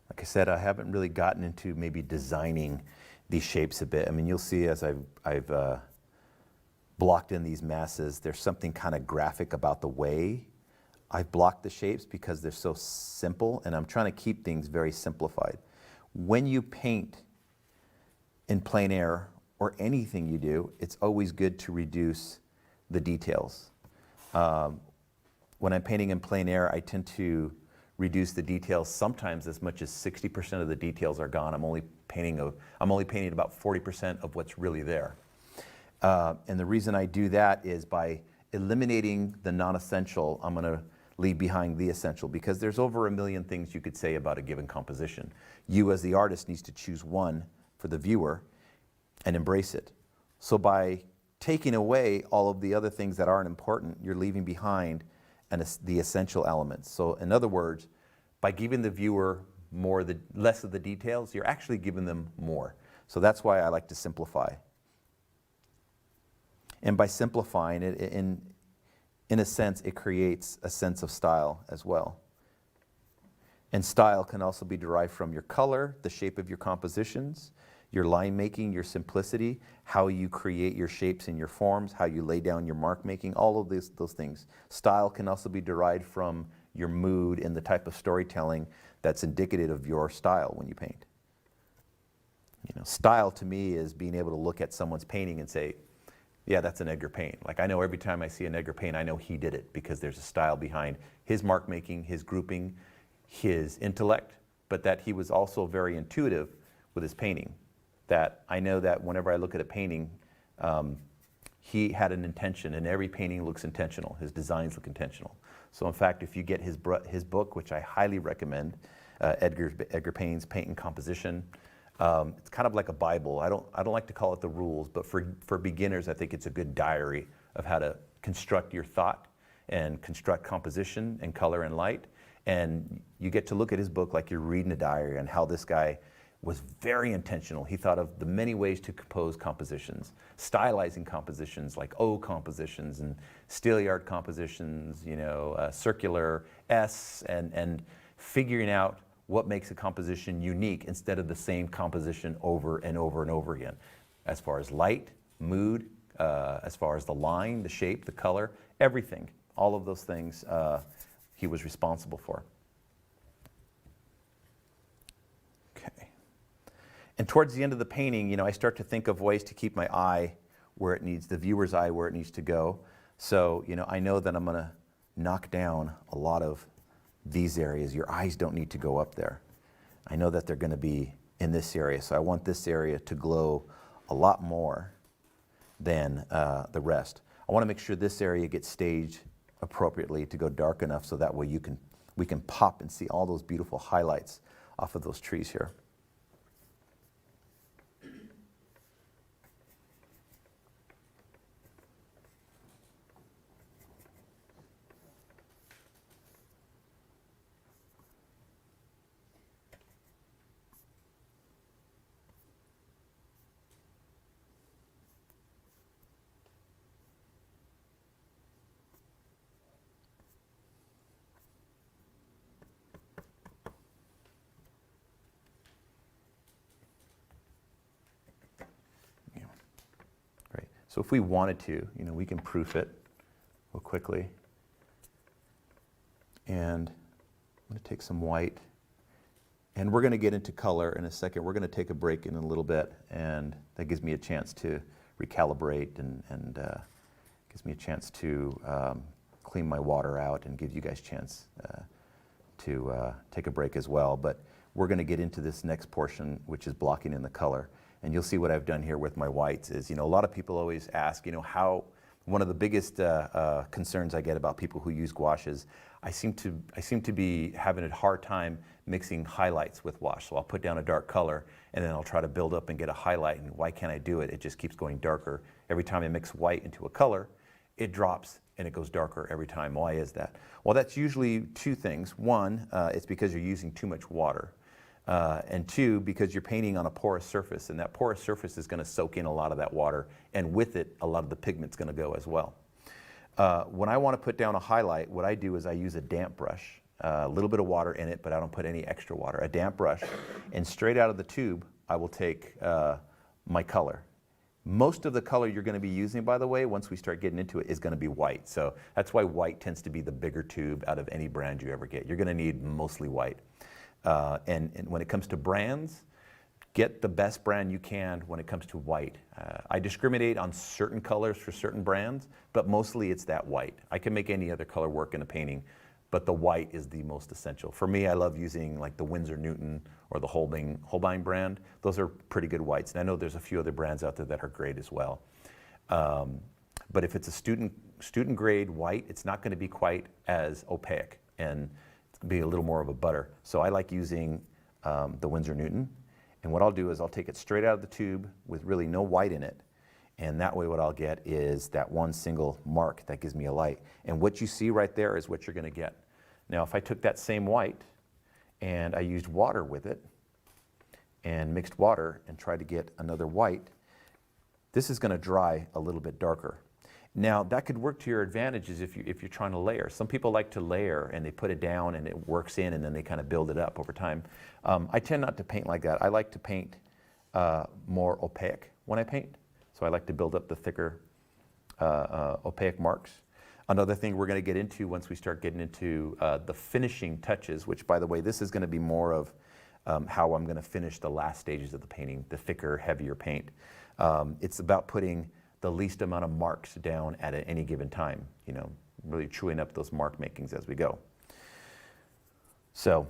Like I said, I haven't really gotten into maybe designing these shapes a bit. I mean, you'll see as I've blocked in these masses, there's something kind of graphic about the way I've blocked the shapes because they're so simple, and I'm trying to keep things very simplified. When you paint in plein air or anything you do, it's always good to reduce the details. When I'm painting in plein air, I tend to reduce the details. Sometimes as much as 60% of the details are gone. I'm only painting about 40% of what's really there. And the reason I do that is by eliminating the non-essential, I'm going to leave behind the essential, because there's over a million things you could say about a given composition. You as the artist needs to choose one for the viewer and embrace it. So by taking away all of the other things that aren't important, you're leaving behind the essential elements. So in other words, by giving the viewer less of the details, you're actually giving them more. So that's why I like to simplify. And by simplifying it, in a sense, it creates a sense of style as well. And style can also be derived from your color, the shape of your compositions, your line making, your simplicity, how you create your shapes and your forms, how you lay down your mark making, all of those things. Style can also be derived from your mood and the type of storytelling that's indicative of your style when you paint. style to me is being able to look at someone's painting and say, yeah, that's an Edgar paint. Like I know every time I see an Edgar paint, I know he did it because there's a style behind his mark making, his grouping, his intellect, but that he was also very intuitive with his painting. That I know that whenever I look at a painting, he had an intention, and every painting looks intentional. His designs look intentional. So in fact, if you get his book, which I highly recommend, Edgar Pain's Paint and Composition, it's kind of like a Bible. I don't like to call it the rules, but for beginners, I think it's a good diary of how to construct your thought and construct composition and color and light. And you get to look at his book like you're reading a diary, and how this guy was very intentional. He thought of the many ways to compose compositions, stylizing compositions like O compositions and Steelyard compositions, circular S, and figuring out what makes a composition unique instead of the same composition over and over and over again. As far as light, mood, as far as the line, the shape, the color, everything, all of those things he was responsible for. Okay. And towards the end of the painting, I start to think of ways to keep my eye where it needs, the viewer's eye where it needs to go. So, I know that I'm gonna knock down a lot of these areas. Your eyes don't need to go up there. I know that they're gonna be in this area, so I want this area to glow a lot more than the rest. I wanna make sure this area gets staged appropriately to go dark enough so that way we can pop and see all those beautiful highlights off of those trees here. So if we wanted to, we can proof it real quickly. And I'm going to take some white. And we're going to get into color in a second. We're going to take a break in a little bit, and that gives me a chance to recalibrate and gives me a chance to clean my water out and give you guys a chance to take a break as well. But we're going to get into this next portion, which is blocking in the color. And you'll see what I've done here with my whites is, a lot of people always ask, how, one of the biggest concerns I get about people who use gouache is, I seem to be having a hard time mixing highlights with wash. So I'll put down a dark color, and then I'll try to build up and get a highlight, and why can't I do it? It just keeps going darker. Every time I mix white into a color, it drops and it goes darker every time. Why is that? Well, that's usually two things. One, it's because you're using too much water. And two, because you're painting on a porous surface, and that porous surface is going to soak in a lot of that water, and with it, a lot of the pigment's going to go as well. When I want to put down a highlight, what I do is I use a damp brush, a little bit of water in it, but I don't put any extra water, a damp brush, and straight out of the tube, I will take my color. Most of the color you're going to be using, by the way, once we start getting into it, is going to be white. So that's why white tends to be the bigger tube out of any brand you ever get. You're going to need mostly white. And when it comes to brands, get the best brand you can when it comes to white. I discriminate on certain colors for certain brands, but mostly it's that white. I can make any other color work in a painting, but the white is the most essential. For me, I love using like the Winsor Newton or the Holbein brand. Those are pretty good whites. And I know there's a few other brands out there that are great as well. But if it's a student grade white, it's not going to be quite as opaque, and be a little more of a butter. So I like using the Winsor Newton, and what I'll do is I'll take it straight out of the tube with really no white in it, and that way what I'll get is that one single mark that gives me a light. And what you see right there is what you're going to get. Now if I took that same white and I used water with it and mixed water and tried to get another white, this is going to dry a little bit darker. Now that could work to your advantages if you're trying to layer. Some people like to layer and they put it down and it works in, and then they kind of build it up over time. I tend not to paint like that. I like to paint more opaque when I paint. So I like to build up the thicker opaque marks. Another thing we're going to get into once we start getting into the finishing touches, which by the way, this is going to be more of how I'm going to finish the last stages of the painting, the thicker, heavier paint. It's about putting the least amount of marks down at any given time, you know, really chewing up those mark makings as we go. So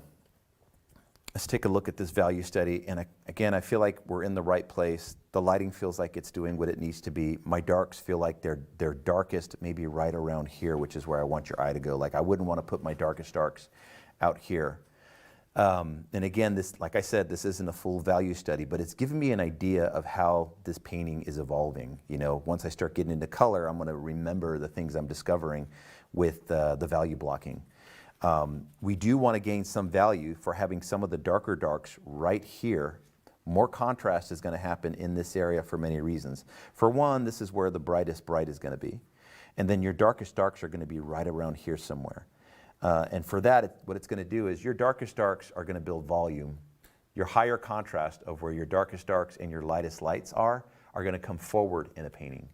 let's take a look at this value study. And again, I feel like we're in the right place. The lighting feels like it's doing what it needs to be. My darks feel like they're darkest maybe right around here, which is where I want your eye to go. Like I wouldn't want to put my darkest darks out here. And again, this, like I said, this isn't a full value study, but it's given me an idea of how this painting is evolving. You know, once I start getting into color, I'm going to remember the things I'm discovering with the value blocking. We do want to gain some value for having some of the darker darks right here. More contrast is going to happen in this area for many reasons. For one, this is where the brightest bright is going to be. And then your darkest darks are going to be right around here somewhere. And for that, what it's going to do is your darkest darks are going to build volume. Your higher contrast of where your darkest darks and your lightest lights are going to come forward in a painting.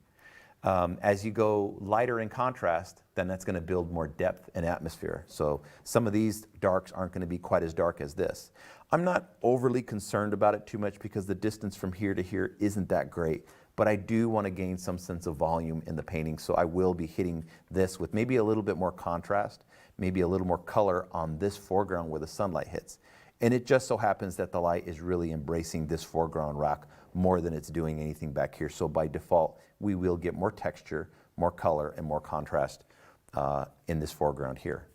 As you go lighter in contrast, then that's going to build more depth and atmosphere. So some of these darks aren't going to be quite as dark as this. I'm not overly concerned about it too much because the distance from here to here isn't that great, but I do want to gain some sense of volume in the painting, so I will be hitting this with maybe a little bit more contrast, maybe a little more color on this foreground where the sunlight hits. And it just so happens that the light is really embracing this foreground rock more than it's doing anything back here. So by default, we will get more texture, more color, and more contrast in this foreground here.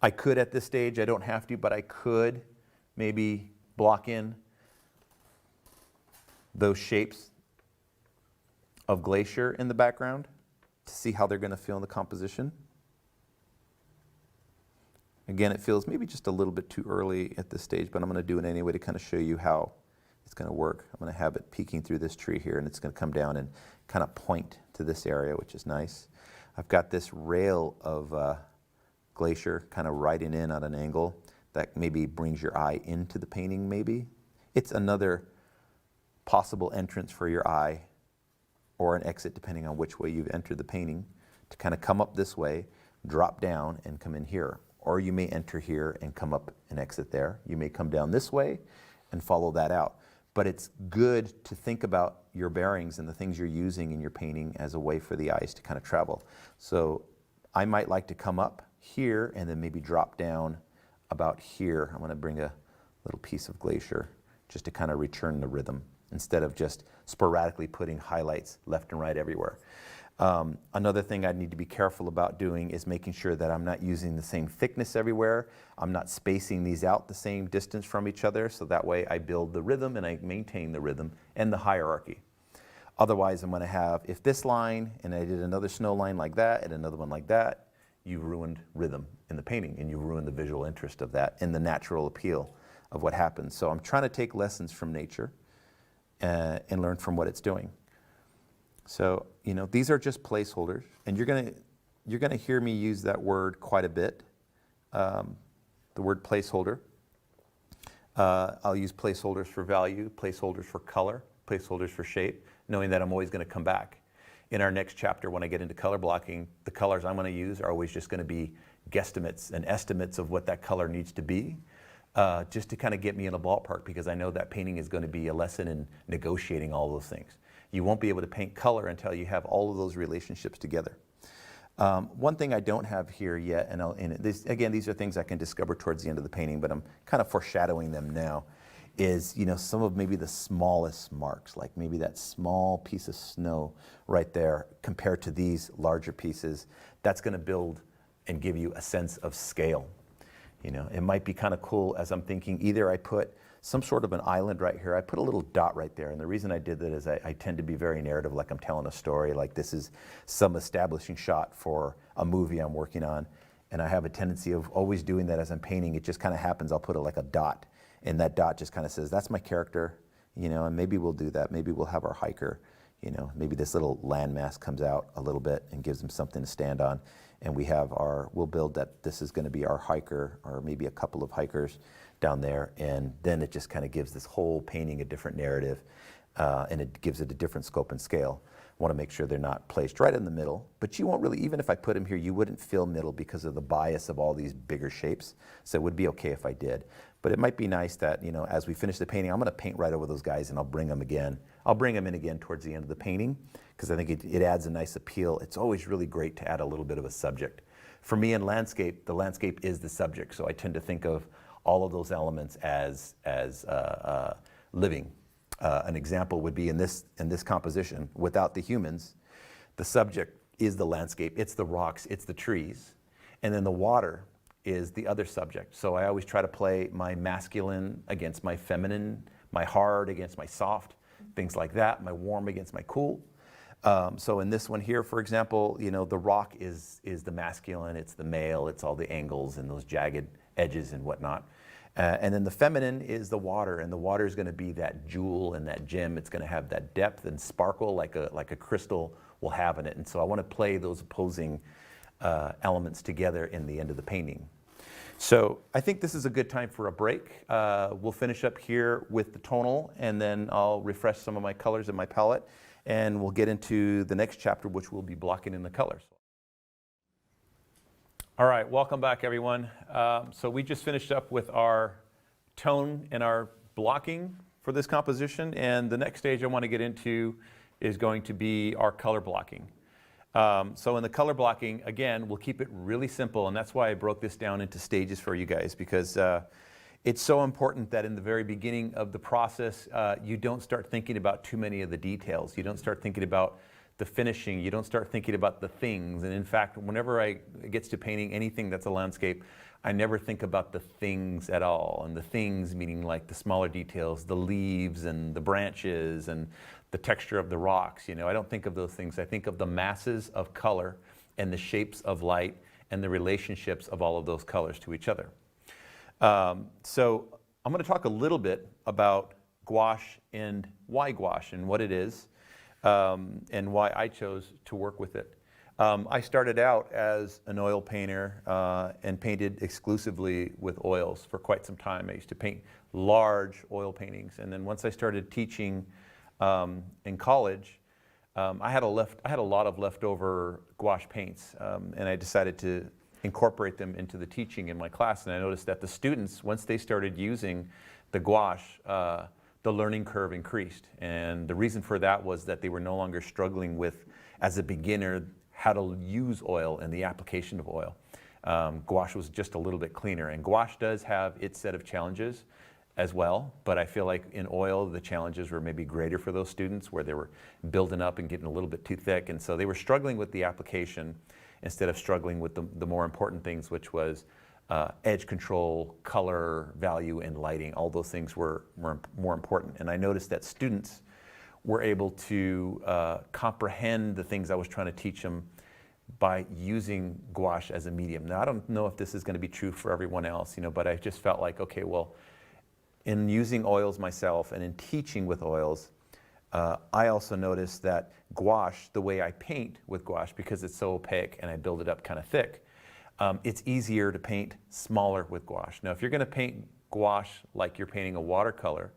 I could at this stage, I don't have to, but I could maybe block in those shapes of glacier in the background to see how they're going to feel in the composition. Again, it feels maybe just a little bit too early at this stage, but I'm going to do it anyway to kind of show you how it's going to work. I'm going to have it peeking through this tree here, and it's going to come down and kind of point to this area, which is nice. I've got this rail of glacier kind of riding in at an angle that maybe brings your eye into the painting maybe. It's another possible entrance for your eye, or an exit depending on which way you've entered the painting, to kind of come up this way, drop down, and come in here. Or you may enter here and come up and exit there. You may come down this way and follow that out. But it's good to think about your bearings and the things you're using in your painting as a way for the eyes to kind of travel. So I might like to come up here and then maybe drop down about here. I'm going to bring a little piece of glacier just to kind of return the rhythm instead of just sporadically putting highlights left and right everywhere. Another thing I need to be careful about doing is making sure that I'm not using the same thickness everywhere. I'm not spacing these out the same distance from each other, so that way I build the rhythm and I maintain the rhythm and the hierarchy. Otherwise, I'm going to have, if this line, and I did another snow line like that and another one like that, you've ruined rhythm in the painting and you've ruined the visual interest of that and the natural appeal of what happens. So I'm trying to take lessons from nature and learn from what it's doing. So, you know, these are just placeholders, and you're gonna hear me use that word quite a bit, the word placeholder. I'll use placeholders for value, placeholders for color, placeholders for shape, knowing that I'm always gonna come back. In our next chapter, when I get into color blocking, the colors I'm gonna use are always just gonna be guesstimates and estimates of what that color needs to be, just to kind of get me in a ballpark, because I know that painting is gonna be a lesson in negotiating all those things. You won't be able to paint color until you have all of those relationships together. One thing I don't have here yet, and again, these are things I can discover towards the end of the painting, but I'm kind of foreshadowing them now, is, you know, some of maybe the smallest marks, like maybe that small piece of snow right there compared to these larger pieces. That's going to build and give you a sense of scale. You know, it might be kind of cool as I'm thinking, either I put some sort of an island right here. I put a little dot right there, and the reason I did that is I tend to be very narrative, like I'm telling a story, like this is some establishing shot for a movie I'm working on, and I have a tendency of always doing that as I'm painting. It just kind of happens. I'll put like a dot, and that dot just kind of says, that's my character, you know, and maybe we'll do that. Maybe we'll have our hiker, you know, maybe this little landmass comes out a little bit and gives them something to stand on, and we'll build that this is going to be our hiker, or maybe a couple of hikers down there, and then it just kind of gives this whole painting a different narrative, and it gives it a different scope and scale. Want to make sure they're not placed right in the middle, but you won't really, even if I put them here, you wouldn't feel middle because of the bias of all these bigger shapes. So it would be okay if I did. But it might be nice that, you know, as we finish the painting, I'm going to paint right over those guys and I'll bring them again. I'll bring them in again towards the end of the painting because I think it adds a nice appeal. It's always really great to add a little bit of a subject. For me in landscape, the landscape is the subject. So I tend to think of all of those elements as living. An example would be in this composition, without the humans, the subject is the landscape, it's the rocks, it's the trees, and then the water is the other subject. So I always try to play my masculine against my feminine, my hard against my soft, things like that, my warm against my cool. So in this one here, for example, you know, the rock is the masculine, it's the male, it's all the angles and those jagged edges and whatnot. And then the feminine is the water, and the water is going to be that jewel and that gem. It's going to have that depth and sparkle like a crystal will have in it. And so I want to play those opposing elements together in the end of the painting. So I think this is a good time for a break. We'll finish up here with the tonal, and then I'll refresh some of my colors in my palette, and we'll get into the next chapter, which will be blocking in the colors. All right, welcome back, everyone. So we just finished up with our tone and our blocking for this composition, and the next stage I want to get into is going to be our color blocking. So in the color blocking, again, we'll keep it really simple, and that's why I broke this down into stages for you guys, because it's so important that in the very beginning of the process, you don't start thinking about too many of the details. You don't start thinking about the finishing, you don't start thinking about the things. And in fact, whenever it gets to painting anything that's a landscape, I never think about the things at all. And the things meaning like the smaller details, the leaves and the branches and the texture of the rocks. You know, I don't think of those things. I think of the masses of color and the shapes of light and the relationships of all of those colors to each other. So I'm going to talk a little bit about gouache and why gouache and what it is. And why I chose to work with it. I started out as an oil painter and painted exclusively with oils for quite some time. I used to paint large oil paintings, and then once I started teaching in college, I had a lot of leftover gouache paints, and I decided to incorporate them into the teaching in my class. And I noticed that the students, once they started using the gouache, the learning curve increased. And the reason for that was that they were no longer struggling with, as a beginner, how to use oil and the application of oil. Gouache was just a little bit cleaner. And gouache does have its set of challenges as well, but I feel like in oil, the challenges were maybe greater for those students, where they were building up and getting a little bit too thick. And so they were struggling with the application instead of struggling with the more important things, which was edge control, color, value, and lighting. All those things were more important. And I noticed that students were able to comprehend the things I was trying to teach them by using gouache as a medium. Now, I don't know if this is going to be true for everyone else, you know, but I just felt like, okay, well, in using oils myself and in teaching with oils, I also noticed that gouache, the way I paint with gouache, because it's so opaque and I build it up kind of thick, it's easier to paint smaller with gouache. Now, if you're going to paint gouache like you're painting a watercolor,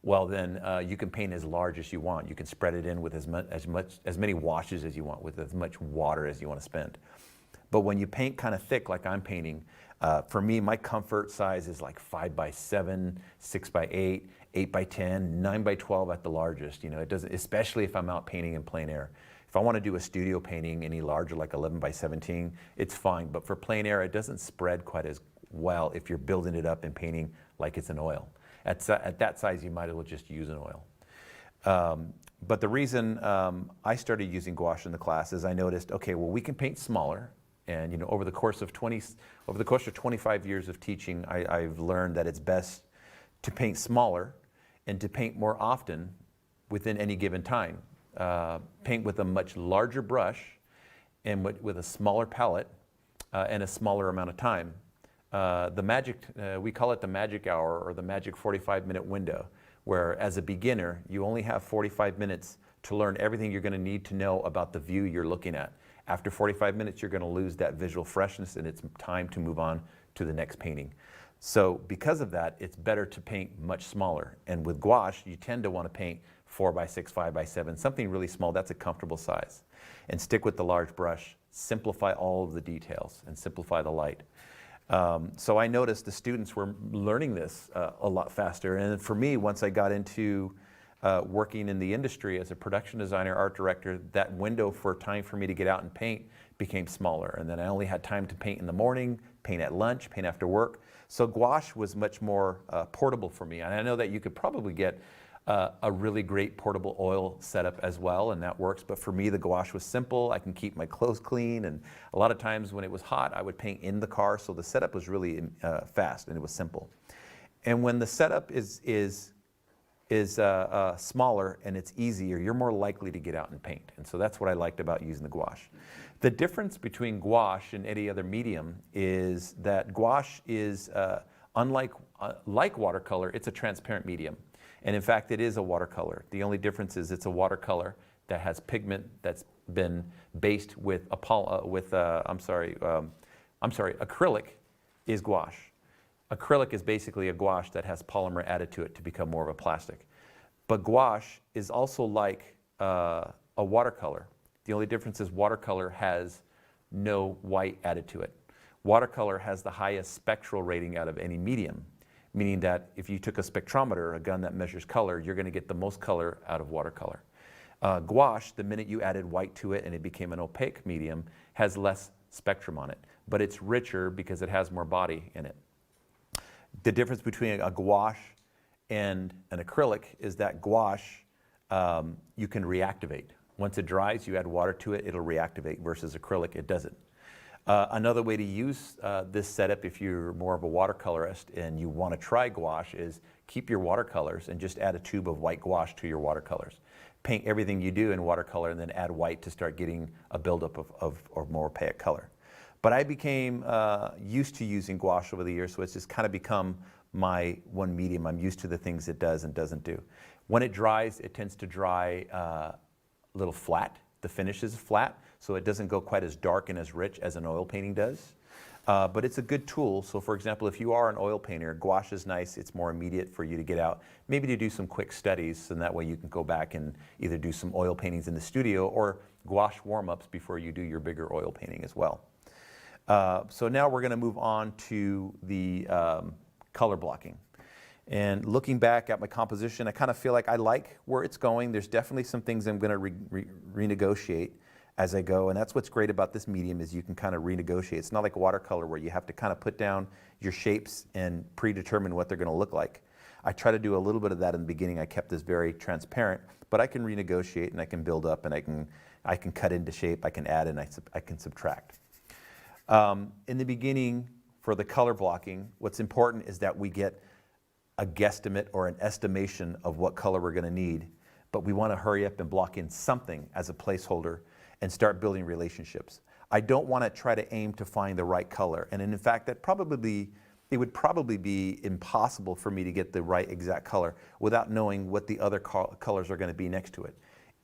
well then you can paint as large as you want. You can spread it in with as many washes as you want, with as much water as you want to spend. But when you paint kind of thick like I'm painting, for me, my comfort size is like 5x7, 6x8, 8x10, 9x12 at the largest. You know, it doesn't, especially if I'm out painting in plein air. If I want to do a studio painting any larger, like 11x17, it's fine. But for plein air, it doesn't spread quite as well if you're building it up and painting like it's an oil. At that size, you might as well just use an oil. But the reason I started using gouache in the class is I noticed, okay, well, we can paint smaller. And you know, over the course of 25 years of teaching, I've learned that it's best to paint smaller and to paint more often within any given time. Paint with a much larger brush and with a smaller palette and a smaller amount of time. We call it the magic hour, or the magic 45-minute window, where as a beginner, you only have 45 minutes to learn everything you're going to need to know about the view you're looking at. After 45 minutes, you're going to lose that visual freshness, and it's time to move on to the next painting. So because of that, it's better to paint much smaller. And with gouache, you tend to want to paint 4x6, 5x7, something really small. That's a comfortable size. And stick with the large brush. Simplify all of the details and simplify the light. So I noticed the students were learning this a lot faster. And for me, once I got into working in the industry as a production designer, art director, that window for time for me to get out and paint became smaller. And then I only had time to paint in the morning, paint at lunch, paint after work. So gouache was much more portable for me. And I know that you could probably get a really great portable oil setup as well, and that works. But for me, the gouache was simple. I can keep my clothes clean. And a lot of times when it was hot, I would paint in the car. So the setup was really fast and it was simple. And when the setup is smaller and it's easier, you're more likely to get out and paint. And so that's what I liked about using the gouache. The difference between gouache and any other medium is that gouache is, unlike like watercolor, it's a transparent medium. And in fact, it is a watercolor. The only difference is it's a watercolor that has pigment that's been based with acrylic is gouache. Acrylic is basically a gouache that has polymer added to it to become more of a plastic. But gouache is also like a watercolor. The only difference is watercolor has no white added to it. Watercolor has the highest spectral rating out of any medium, meaning that if you took a spectrometer, a gun that measures color, you're going to get the most color out of watercolor. Gouache, the minute you added white to it and it became an opaque medium, has less spectrum on it, but it's richer because it has more body in it. The difference between a gouache and an acrylic is that gouache you can reactivate. Once it dries, you add water to it, it'll reactivate, versus acrylic, it doesn't. Another way to use this setup if you're more of a watercolorist and you want to try gouache is keep your watercolors and just add a tube of white gouache to your watercolors. Paint everything you do in watercolor and then add white to start getting a buildup of more opaque color. But I became used to using gouache over the years, so it's just kind of become my one medium. I'm used to the things it does and doesn't do. When it dries, it tends to dry a little flat. The finish is flat, so it doesn't go quite as dark and as rich as an oil painting does. But it's a good tool. So for example, if you are an oil painter, gouache is nice. It's more immediate for you to get out, maybe to do some quick studies, and that way you can go back and either do some oil paintings in the studio or gouache warm-ups before you do your bigger oil painting as well. So now we're going to move on to the color blocking. And looking back at my composition, I kind of feel like I like where it's going. There's definitely some things I'm going to renegotiate as I go, and that's what's great about this medium is you can kind of renegotiate. It's not like watercolor where you have to kind of put down your shapes and predetermine what they're going to look like. I try to do a little bit of that in the beginning. I kept this very transparent, but I can renegotiate and I can build up and I can cut into shape, I can add and I can subtract. In the beginning, for the color blocking, what's important is that we get a guesstimate or an estimation of what color we're going to need, but we want to hurry up and block in something as a placeholder and start building relationships. I don't want to try to aim to find the right color, and in fact, it would probably be impossible for me to get the right exact color without knowing what the other colors are going to be next to it.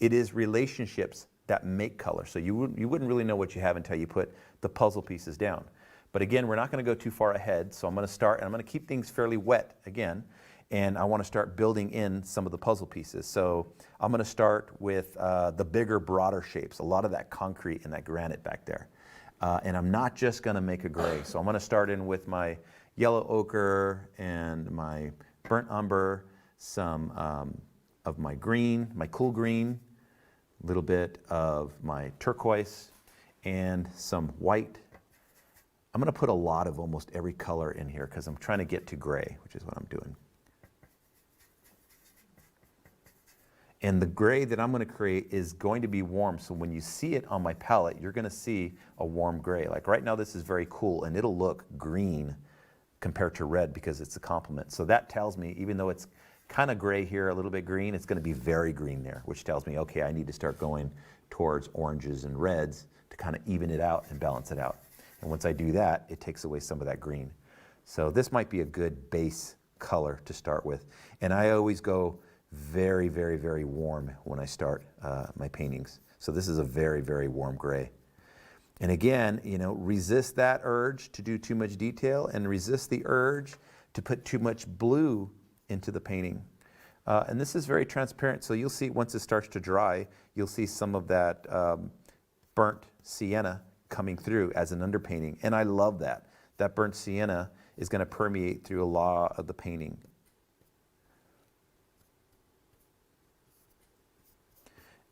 It is relationships that make color, so you wouldn't really know what you have until you put the puzzle pieces down. But again, we're not going to go too far ahead, so I'm going to start, and I'm going to keep things fairly wet again, and I want to start building in some of the puzzle pieces. So I'm going to start with the bigger, broader shapes, a lot of that concrete and that granite back there. And I'm not just going to make a gray, so I'm going to start in with my yellow ochre and my burnt umber, some of my green, my cool green, a little bit of my turquoise, and some white. I'm going to put a lot of almost every color in here because I'm trying to get to gray, which is what I'm doing. And the gray that I'm going to create is going to be warm, so when you see it on my palette, you're going to see a warm gray. Like right now, this is very cool, and it'll look green compared to red because it's a complement. So that tells me, even though it's kind of gray here, a little bit green, it's going to be very green there, which tells me, okay, I need to start going towards oranges and reds to kind of even it out and balance it out. And once I do that, it takes away some of that green. So this might be a good base color to start with. And I always go very, very, very warm when I start my paintings. So this is a very, very warm gray. And again, resist that urge to do too much detail and resist the urge to put too much blue into the painting. And this is very transparent, so you'll see once it starts to dry, you'll see some of that burnt sienna coming through as an underpainting. And I love that. That burnt sienna is going to permeate through a lot of the painting.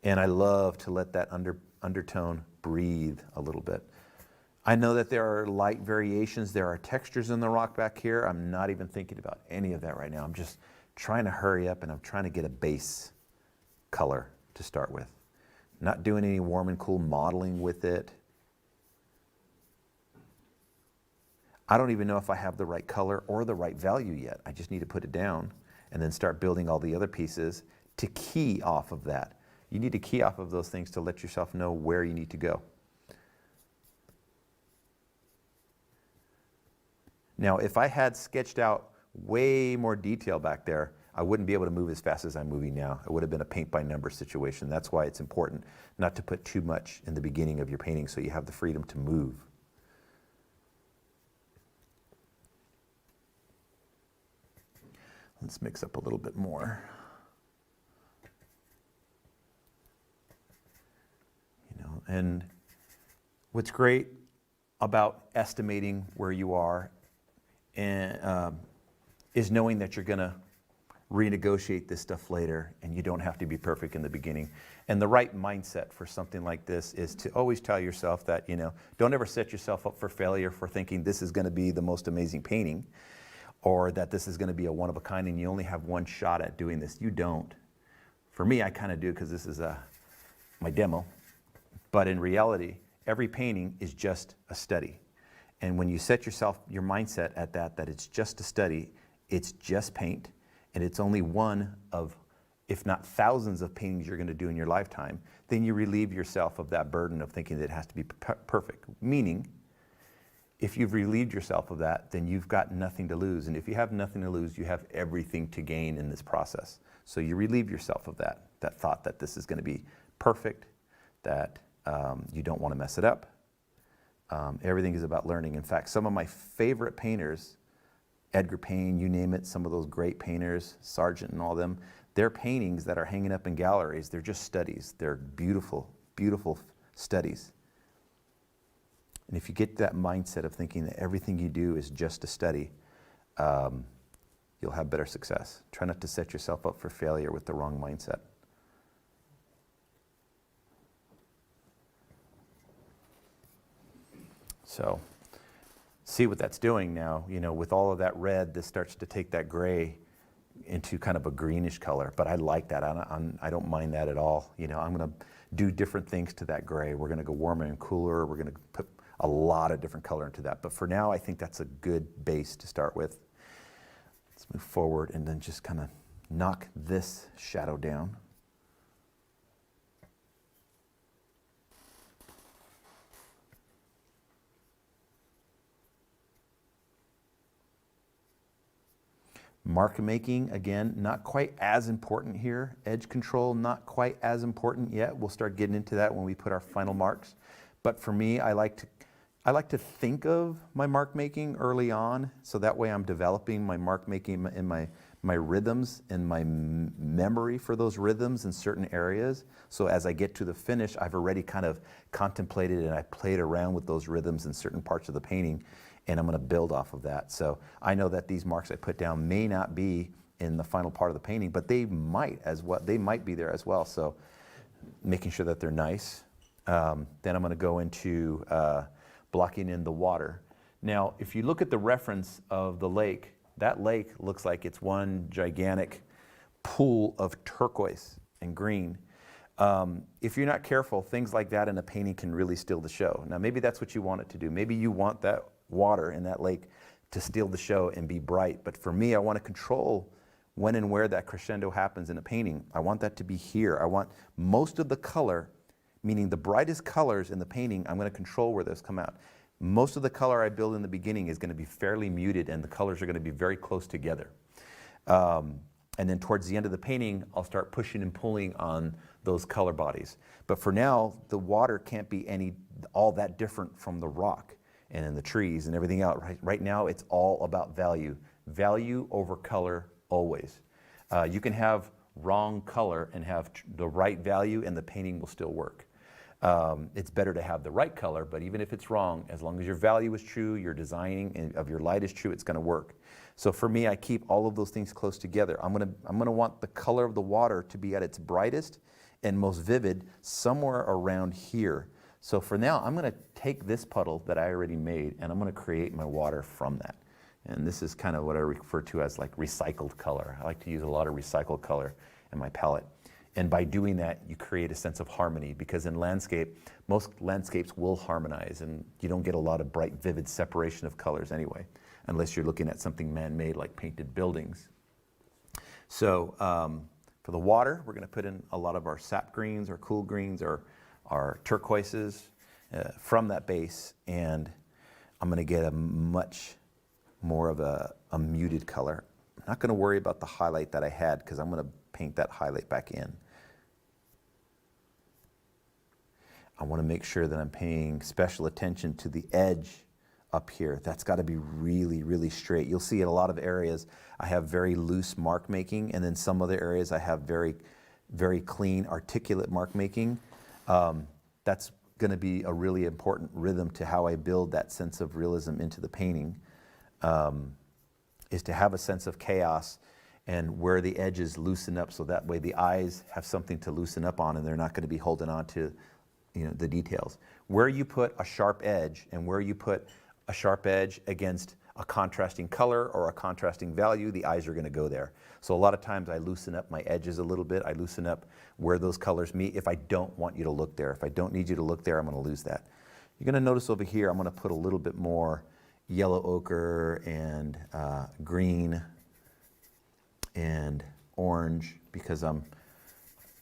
And I love to let that undertone breathe a little bit. I know that there are light variations, there are textures in the rock back here. I'm not even thinking about any of that right now. I'm just trying to hurry up and I'm trying to get a base color to start with. Not doing any warm and cool modeling with it. I don't even know if I have the right color or the right value yet. I just need to put it down and then start building all the other pieces to key off of that. You need to key off of those things to let yourself know where you need to go. Now, if I had sketched out way more detail back there, I wouldn't be able to move as fast as I'm moving now. It would have been a paint by number situation. That's why it's important not to put too much in the beginning of your painting so you have the freedom to move. Let's mix up a little bit more. And what's great about estimating where you are and, is knowing that you're going to renegotiate this stuff later and you don't have to be perfect in the beginning. And the right mindset for something like this is to always tell yourself that, don't ever set yourself up for failure for thinking this is going to be the most amazing painting or that this is going to be a one of a kind and you only have one shot at doing this. You don't. For me, I kind of do because this is my demo. But in reality, every painting is just a study. And when you set your mindset at that it's just a study, it's just paint, and it's only one of, if not thousands of paintings you're going to do in your lifetime, then you relieve yourself of that burden of thinking that it has to be perfect. Meaning, if you've relieved yourself of that, then you've got nothing to lose. And if you have nothing to lose, you have everything to gain in this process. So you relieve yourself of that thought that this is going to be perfect, that you don't want to mess it up. Everything is about learning. In fact, some of my favorite painters, Edgar Payne, you name it, some of those great painters, Sargent and all them, their paintings that are hanging up in galleries, they're just studies. They're beautiful, beautiful studies. And if you get that mindset of thinking that everything you do is just a study, you'll have better success. Try not to set yourself up for failure with the wrong mindset. So see what that's doing now. With all of that red, this starts to take that gray into kind of a greenish color. But I like that. I don't mind that at all. I'm going to do different things to that gray. We're going to go warmer and cooler. We're going to put a lot of different color into that. But for now, I think that's a good base to start with. Let's move forward and then just kind of knock this shadow down. Mark making, again, not quite as important here. Edge control, not quite as important yet. We'll start getting into that when we put our final marks. But for me, I like to think of my mark making early on, so that way I'm developing my mark making in my rhythms and my memory for those rhythms in certain areas. So as I get to the finish, I've already kind of contemplated and I played around with those rhythms in certain parts of the painting. And I'm going to build off of that. So I know that these marks I put down may not be in the final part of the painting, but they might be there as well. So making sure that they're nice. Then I'm going to go into blocking in the water. Now, if you look at the reference of the lake, that lake looks like it's one gigantic pool of turquoise and green. If you're not careful, things like that in a painting can really steal the show. Now, maybe that's what you want it to do. Maybe you want that water in that lake to steal the show and be bright. But for me, I want to control when and where that crescendo happens in a painting. I want that to be here. I want most of the color, meaning the brightest colors in the painting, I'm going to control where those come out. Most of the color I build in the beginning is going to be fairly muted and the colors are going to be very close together. And then towards the end of the painting, I'll start pushing and pulling on those color bodies. But for now, the water can't be any all that different from the rock and in the trees and everything else. Right now, it's all about value. Value over color always. You can have wrong color and have the right value and the painting will still work. It's better to have the right color, but even if it's wrong, as long as your value is true, your designing of your light is true, it's going to work. So for me, I keep all of those things close together. I'm gonna want the color of the water to be at its brightest and most vivid somewhere around here. So for now, I'm gonna take this puddle that I already made and I'm gonna create my water from that. And this is kind of what I refer to as like recycled color. I like to use a lot of recycled color in my palette. And by doing that, you create a sense of harmony, because in landscape, most landscapes will harmonize and you don't get a lot of bright, vivid separation of colors anyway, unless you're looking at something man-made like painted buildings. So for the water, we're gonna put in a lot of our sap greens, our cool greens, our turquoises from that base, and I'm gonna get a much more of a muted color. I'm not gonna worry about the highlight that I had because I'm gonna paint that highlight back in. I want to make sure that I'm paying special attention to the edge up here. That's got to be really, really straight. You'll see in a lot of areas I have very loose mark making, and then some other areas I have very, very clean, articulate mark making. That's going to be a really important rhythm to how I build that sense of realism into the painting, is to have a sense of chaos and where the edges loosen up, so that way the eyes have something to loosen up on and they're not going to be holding on to, you know, the details. Where you put a sharp edge and where you put a sharp edge against a contrasting color or a contrasting value, the eyes are going to go there. So a lot of times I loosen up my edges a little bit. I loosen up where those colors meet if I don't want you to look there. If I don't need you to look there, I'm going to lose that. You're going to notice over here I'm going to put a little bit more yellow ochre and green and orange, because I'm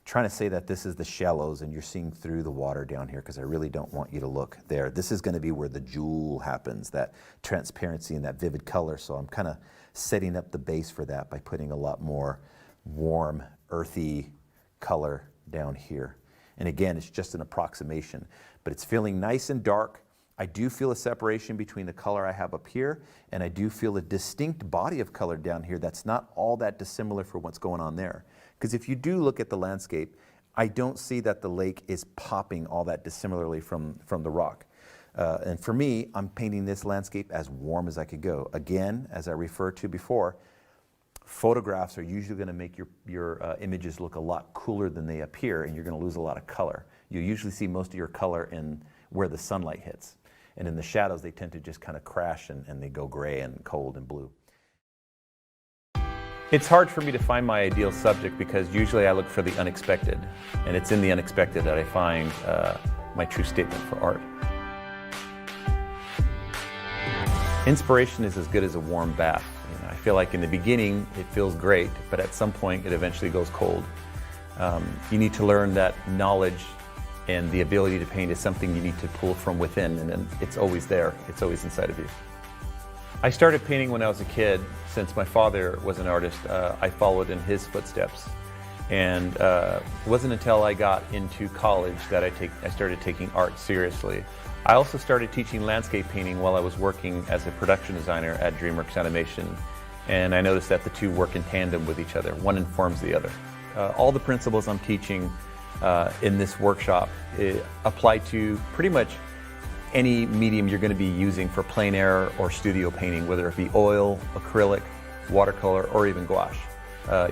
trying to say that this is the shallows and you're seeing through the water down here, because I really don't want you to look there. This is going to be where the jewel happens, that transparency and that vivid color. So I'm kind of setting up the base for that by putting a lot more warm, earthy color down here. And again, it's just an approximation, but it's feeling nice and dark. I do feel a separation between the color I have up here, and I do feel a distinct body of color down here that's not all that dissimilar from what's going on there. Because if you do look at the landscape, I don't see that the lake is popping all that dissimilarly from the rock. And for me, I'm painting this landscape as warm as I could go. Again, as I referred to before, photographs are usually going to make your images look a lot cooler than they appear, and you're going to lose a lot of color. You usually see most of your color in where the sunlight hits. And in the shadows, they tend to just kind of crash and they go gray and cold and blue. It's hard for me to find my ideal subject because usually I look for the unexpected, and it's in the unexpected that I find my true statement for art. Inspiration is as good as a warm bath. You know, I feel like in the beginning it feels great, but at some point it eventually goes cold. You need to learn that knowledge and the ability to paint is something you need to pull from within, and then it's always there. It's always inside of you. I started painting when I was a kid. Since my father was an artist, I followed in his footsteps. And it wasn't until I got into college that I started taking art seriously. I also started teaching landscape painting while I was working as a production designer at DreamWorks Animation. And I noticed that the two work in tandem with each other. One informs the other. All the principles I'm teaching in this workshop apply to pretty much any medium you're going to be using for plein air or studio painting, whether it be oil, acrylic, watercolor, or even gouache.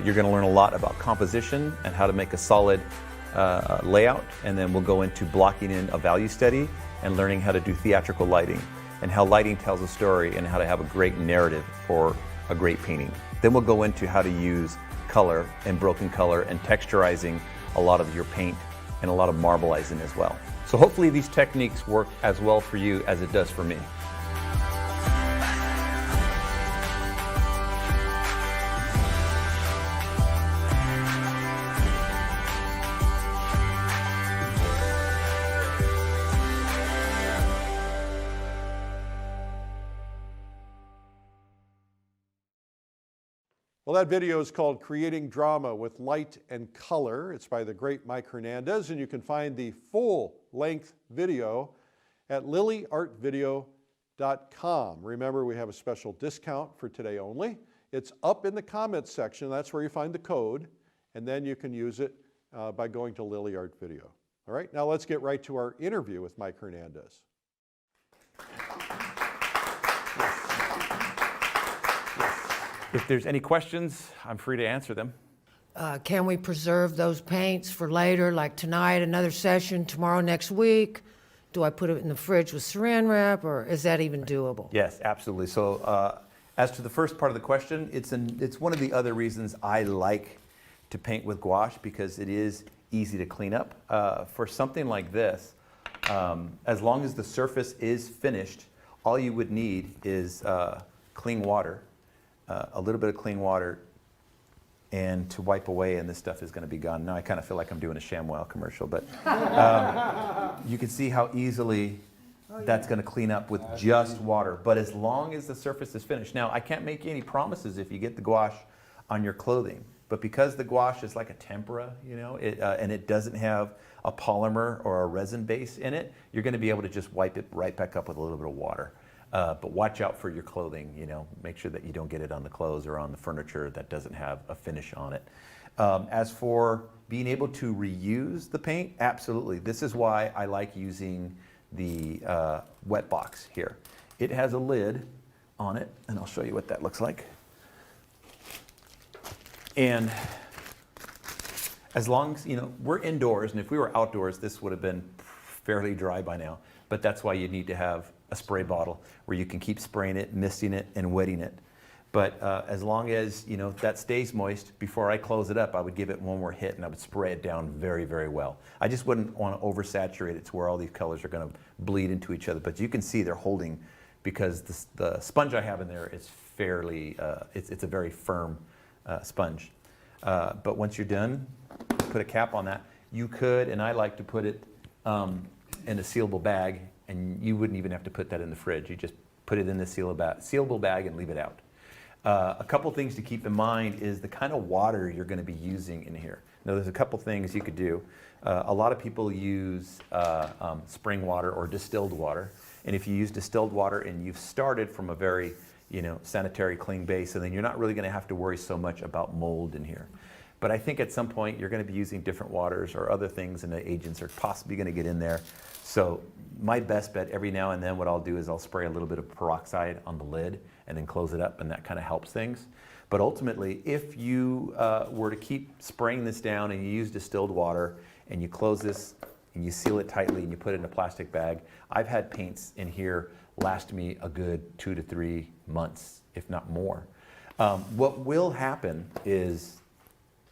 You're going to learn a lot about composition and how to make a solid layout, and then we'll go into blocking in a value study and learning how to do theatrical lighting and how lighting tells a story and how to have a great narrative for a great painting. Then we'll go into how to use color and broken color and texturizing a lot of your paint and a lot of marbleizing as well. So hopefully these techniques work as well for you as it does for me. Well, that video is called Creating Drama with Light and Color. It's by the great Mike Hernandez, and you can find the full-length video at lilyartvideo.com. Remember, we have a special discount for today only. It's up in the comments section. That's where you find the code, and then you can use it by going to Lily Art Video. All right, now let's get right to our interview with Mike Hernandez. If there's any questions, I'm free to answer them. Can we preserve those paints for later, like tonight, another session, tomorrow, next week? Do I put it in the fridge with saran wrap, or is that even doable? Yes, absolutely. So as to the first part of the question, it's one of the other reasons I like to paint with gouache, because it is easy to clean up. For something like this, as long as the surface is finished, all you would need is clean water, a little bit of clean water, and to wipe away, and this stuff is going to be gone. Now I kind of feel like I'm doing a ShamWow commercial, but you can see how easily that's going to clean up with just water. But as long as the surface is finished. Now, I can't make you any promises if you get the gouache on your clothing, but because the gouache is like a tempera, you know, and it doesn't have a polymer or a resin base in it, you're going to be able to just wipe it right back up with a little bit of water. But watch out for your clothing, you know, make sure that you don't get it on the clothes or on the furniture that doesn't have a finish on it. As for being able to reuse the paint, absolutely. This is why I like using the wet box here. It has a lid on it, and I'll show you what that looks like. And as long as, you know, we're indoors, and if we were outdoors, this would have been fairly dry by now. But that's why you need to have a spray bottle where you can keep spraying it, misting it, and wetting it. But as long as, you know, that stays moist, before I close it up, I would give it one more hit and I would spray it down very, very well. I just wouldn't want to oversaturate it to where all these colors are going to bleed into each other. But you can see they're holding, because the sponge I have in there is fairly, it's a very firm sponge. But once you're done, put a cap on that. You could, and I like to put it in a sealable bag, and you wouldn't even have to put that in the fridge. You just put it in the sealable bag and leave it out. A couple things to keep in mind is the kind of water you're going to be using in here. Now, there's a couple things you could do. A lot of people use spring water or distilled water. And if you use distilled water and you've started from a very, you know, sanitary, clean base, and then you're not really going to have to worry so much about mold in here. But I think at some point you're going to be using different waters or other things, and the agents are possibly going to get in there. So my best bet, every now and then, what I'll do is I'll spray a little bit of peroxide on the lid and then close it up, and that kind of helps things. But ultimately, if you were to keep spraying this down and you use distilled water and you close this and you seal it tightly and you put it in a plastic bag, I've had paints in here last me a good 2 to 3 months, if not more. What will happen is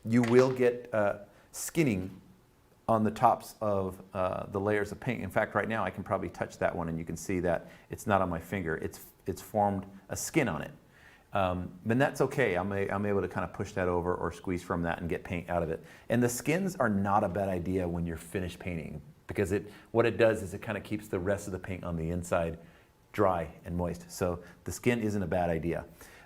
you will get skinning on the tops of the layers of paint. In fact, right now I can probably touch that one and you can see that it's not on my finger. It's formed a skin on it. And that's okay. I'm able to kind of push that over or squeeze from that and get paint out of it. And the skins are not a bad idea when you're finished painting, because what it does is it kind of keeps the rest of the paint on the inside dry and moist. So the skin isn't a bad idea.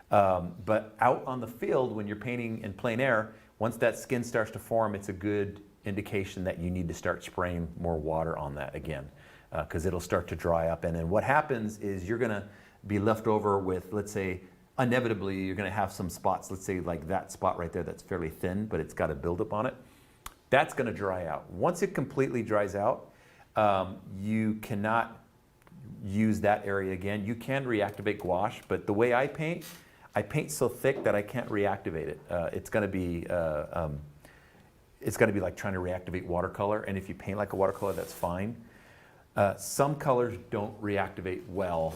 But out on the field, when you're painting in plein air, once that skin starts to form, it's a good indication that you need to start spraying more water on that again, because it'll start to dry up. And then what happens is you're going to be left over with, let's say, inevitably you're going to have some spots, let's say like that spot right there that's fairly thin, but it's got a buildup on it. That's going to dry out. Once it completely dries out, you cannot use that area again. You can reactivate gouache, but the way I paint so thick that I can't reactivate it. It's going to be like trying to reactivate watercolor, and if you paint like a watercolor, that's fine. Some colors don't reactivate well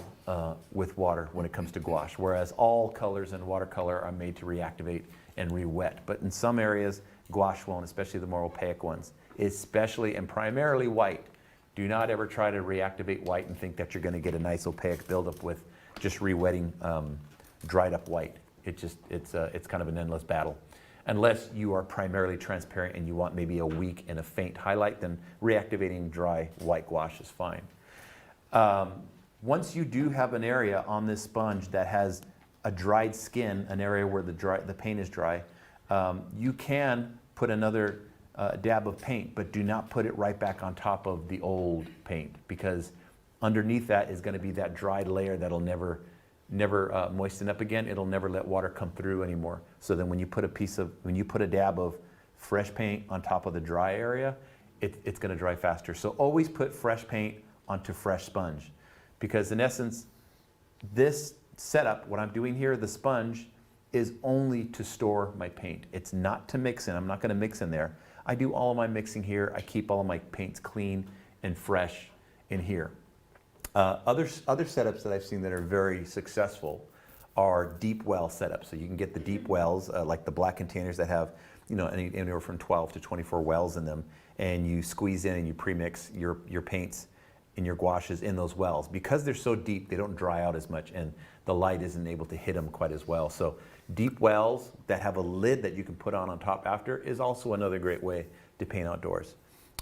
with water when it comes to gouache, whereas all colors in watercolor are made to reactivate and re-wet. But in some areas, gouache won't, especially the more opaque ones, especially and primarily white. Do not ever try to reactivate white and think that you're going to get a nice opaque buildup with just re-wetting dried up white. It's kind of an endless battle. Unless you are primarily transparent and you want maybe a weak and a faint highlight, then reactivating dry white gouache is fine. Once you do have an area on this sponge that has a dried skin, an area where the paint is dry, you can put another dab of paint, but do not put it right back on top of the old paint, because Underneath that is going to be that dried layer that'll never moisten up again. It'll never let water come through anymore. So then when you put a dab of fresh paint on top of the dry area, it's going to dry faster. So always put fresh paint onto fresh sponge, because in essence, this setup, what I'm doing here, the sponge, is only to store my paint. It's not to mix in. I'm not going to mix in there. I do all of my mixing here. I keep all of my paints clean and fresh in here. Other setups that I've seen that are very successful are deep well setups. So you can get the deep wells, like the black containers that have, anywhere from 12 to 24 wells in them, and you squeeze in and you premix your paints and your gouaches in those wells. Because they're so deep, they don't dry out as much, and the light isn't able to hit them quite as well. So deep wells that have a lid that you can put on top after is also another great way to paint outdoors.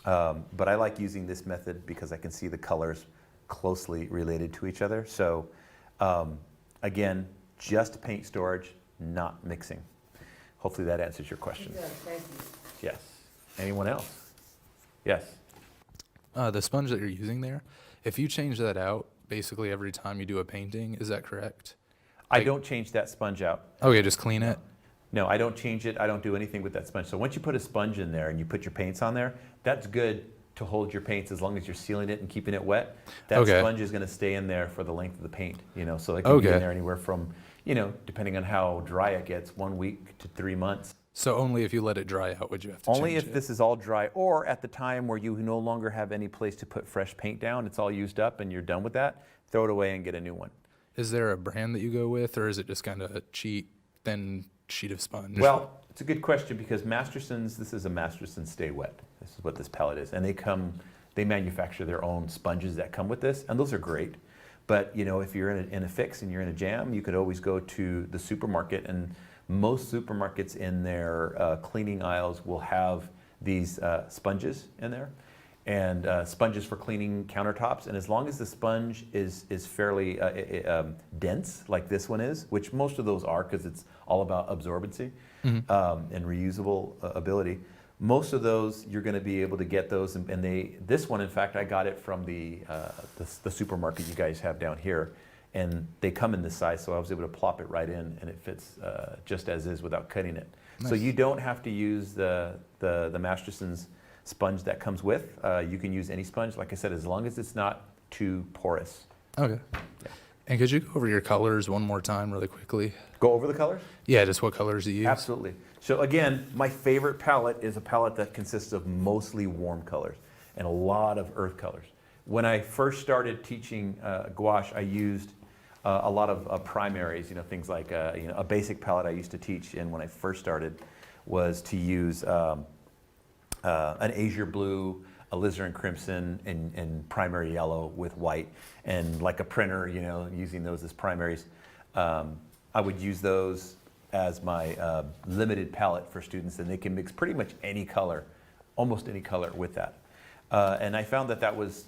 But I like using this method because I can see the colors closely related to each other. So again, just paint storage, not mixing. Hopefully that answers your question. It does, thank you. Yes. Anyone else? Yes. The sponge that you're using there, if you change that out basically every time you do a painting, is that correct? I don't change that sponge out. Okay, just clean it? No, I don't change it. I don't do anything with that sponge. So once you put a sponge in there and you put your paints on there, that's good to hold your paints as long as you're sealing it and keeping it wet. That Okay. sponge is going to stay in there for the length of the paint, so it can be in Okay. there anywhere from, depending on how dry it gets, 1 week to 3 months. So only if you let it dry out would you have to Only change if it? this is all dry, or at the time where you no longer have any place to put fresh paint down, it's all used up and you're done with that, throw it away and get a new one. Is there a brand that you go with, or is it just kind of a cheap, thin sheet of sponge? Well, it's a good question, because Masterson's, this is a Masterson Stay Wet. This is what this palette is. And they manufacture their own sponges that come with this, and those are great. But if you're in a fix and you're in a jam, you could always go to the supermarket, and most supermarkets in their cleaning aisles will have these sponges in there, and sponges for cleaning countertops. And as long as the sponge is fairly dense, like this one is, which most of those are, because it's all about absorbency and reusable ability, most of those you're going to be able to get those. And this one, in fact, I got it from the supermarket you guys have down here. And they come in this size, so I was able to plop it right in, and it fits just as is without cutting it. Nice. So you don't have to use the Masterson's sponge that comes with. You can use any sponge, like I said, as long as it's not too porous. Okay. Yeah. And could you go over your colors one more time really quickly? Go over the colors? Yeah, just what colors you use. Absolutely. So again, my favorite palette is a palette that consists of mostly warm colors and a lot of earth colors. When I first started teaching gouache, I used a lot of primaries, things like a basic palette I used to teach, and when I first started was to use an azure blue, alizarin crimson, and primary yellow with white, and like a printer, using those as primaries. I would use those as my limited palette for students, and they can mix pretty much any color, almost any color with that. And I found that was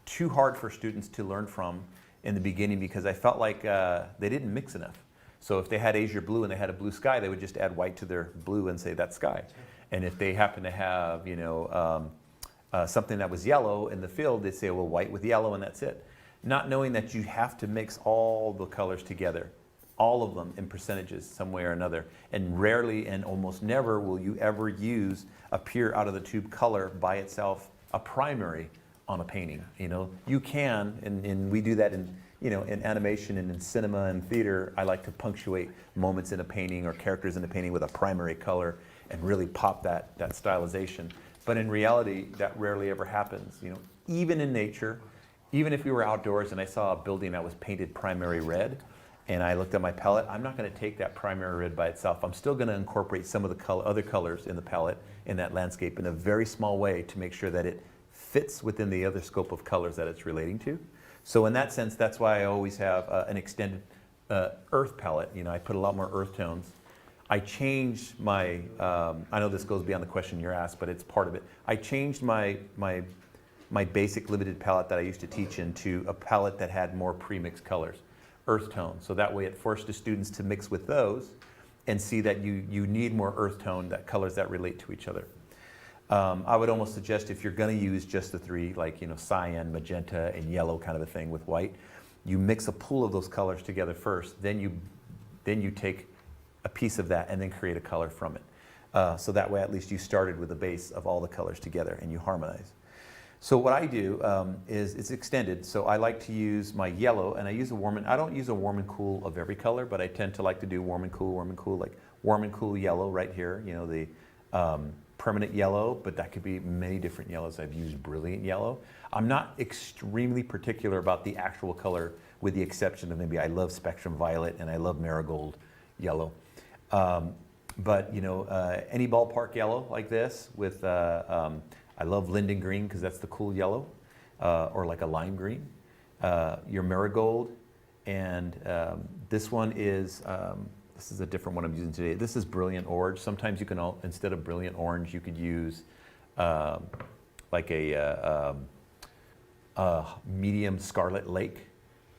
too hard for students to learn from in the beginning, because I felt like they didn't mix enough. So if they had azure blue and they had a blue sky, they would just add white to their blue and say that's sky. And if they happen to have something that was yellow in the field, they'd say, well, white with yellow, and that's it. Not knowing that you have to mix all the colors together, all of them in percentages some way or another. And rarely and almost never will you ever use a pure out of the tube color by itself, a primary on a painting. You can, and we do that in animation and in cinema and theater. I like to punctuate moments in a painting or characters in a painting with a primary color and really pop that stylization. But in reality, that rarely ever happens. Even in nature, even if we were outdoors and I saw a building that was painted primary red, and I looked at my palette, I'm not going to take that primary red by itself. I'm still going to incorporate some of the other colors in the palette in that landscape in a very small way to make sure that it fits within the other scope of colors that it's relating to. So in that sense, that's why I always have an extended earth palette. I put a lot more earth tones. I changed my, I know this goes beyond the question you're asked, but it's part of it. I changed my basic limited palette that I used to teach into a palette that had more pre-mixed colors, earth tones. So that way it forced the students to mix with those and see that you need more earth tone, that colors that relate to each other. I would almost suggest if you're going to use just the three, like cyan, magenta, and yellow kind of a thing with white, you mix a pool of those colors together first, then you take a piece of that and then create a color from it. So that way at least you started with a base of all the colors together and you harmonize. So what I do is it's extended. So I like to use my yellow, and I use I don't use a warm and cool of every color, but I tend to like to do warm and cool, like warm and cool yellow right here, the permanent yellow, but that could be many different yellows. I've used brilliant yellow. I'm not extremely particular about the actual color, with the exception of maybe I love spectrum violet and I love marigold yellow. But any ballpark yellow like this with, I love linden green because that's the cool yellow, or like a lime green. Your marigold, and this one is, this is a different one I'm using today. This is brilliant orange. Sometimes you can, instead of brilliant orange, you could use like a medium scarlet lake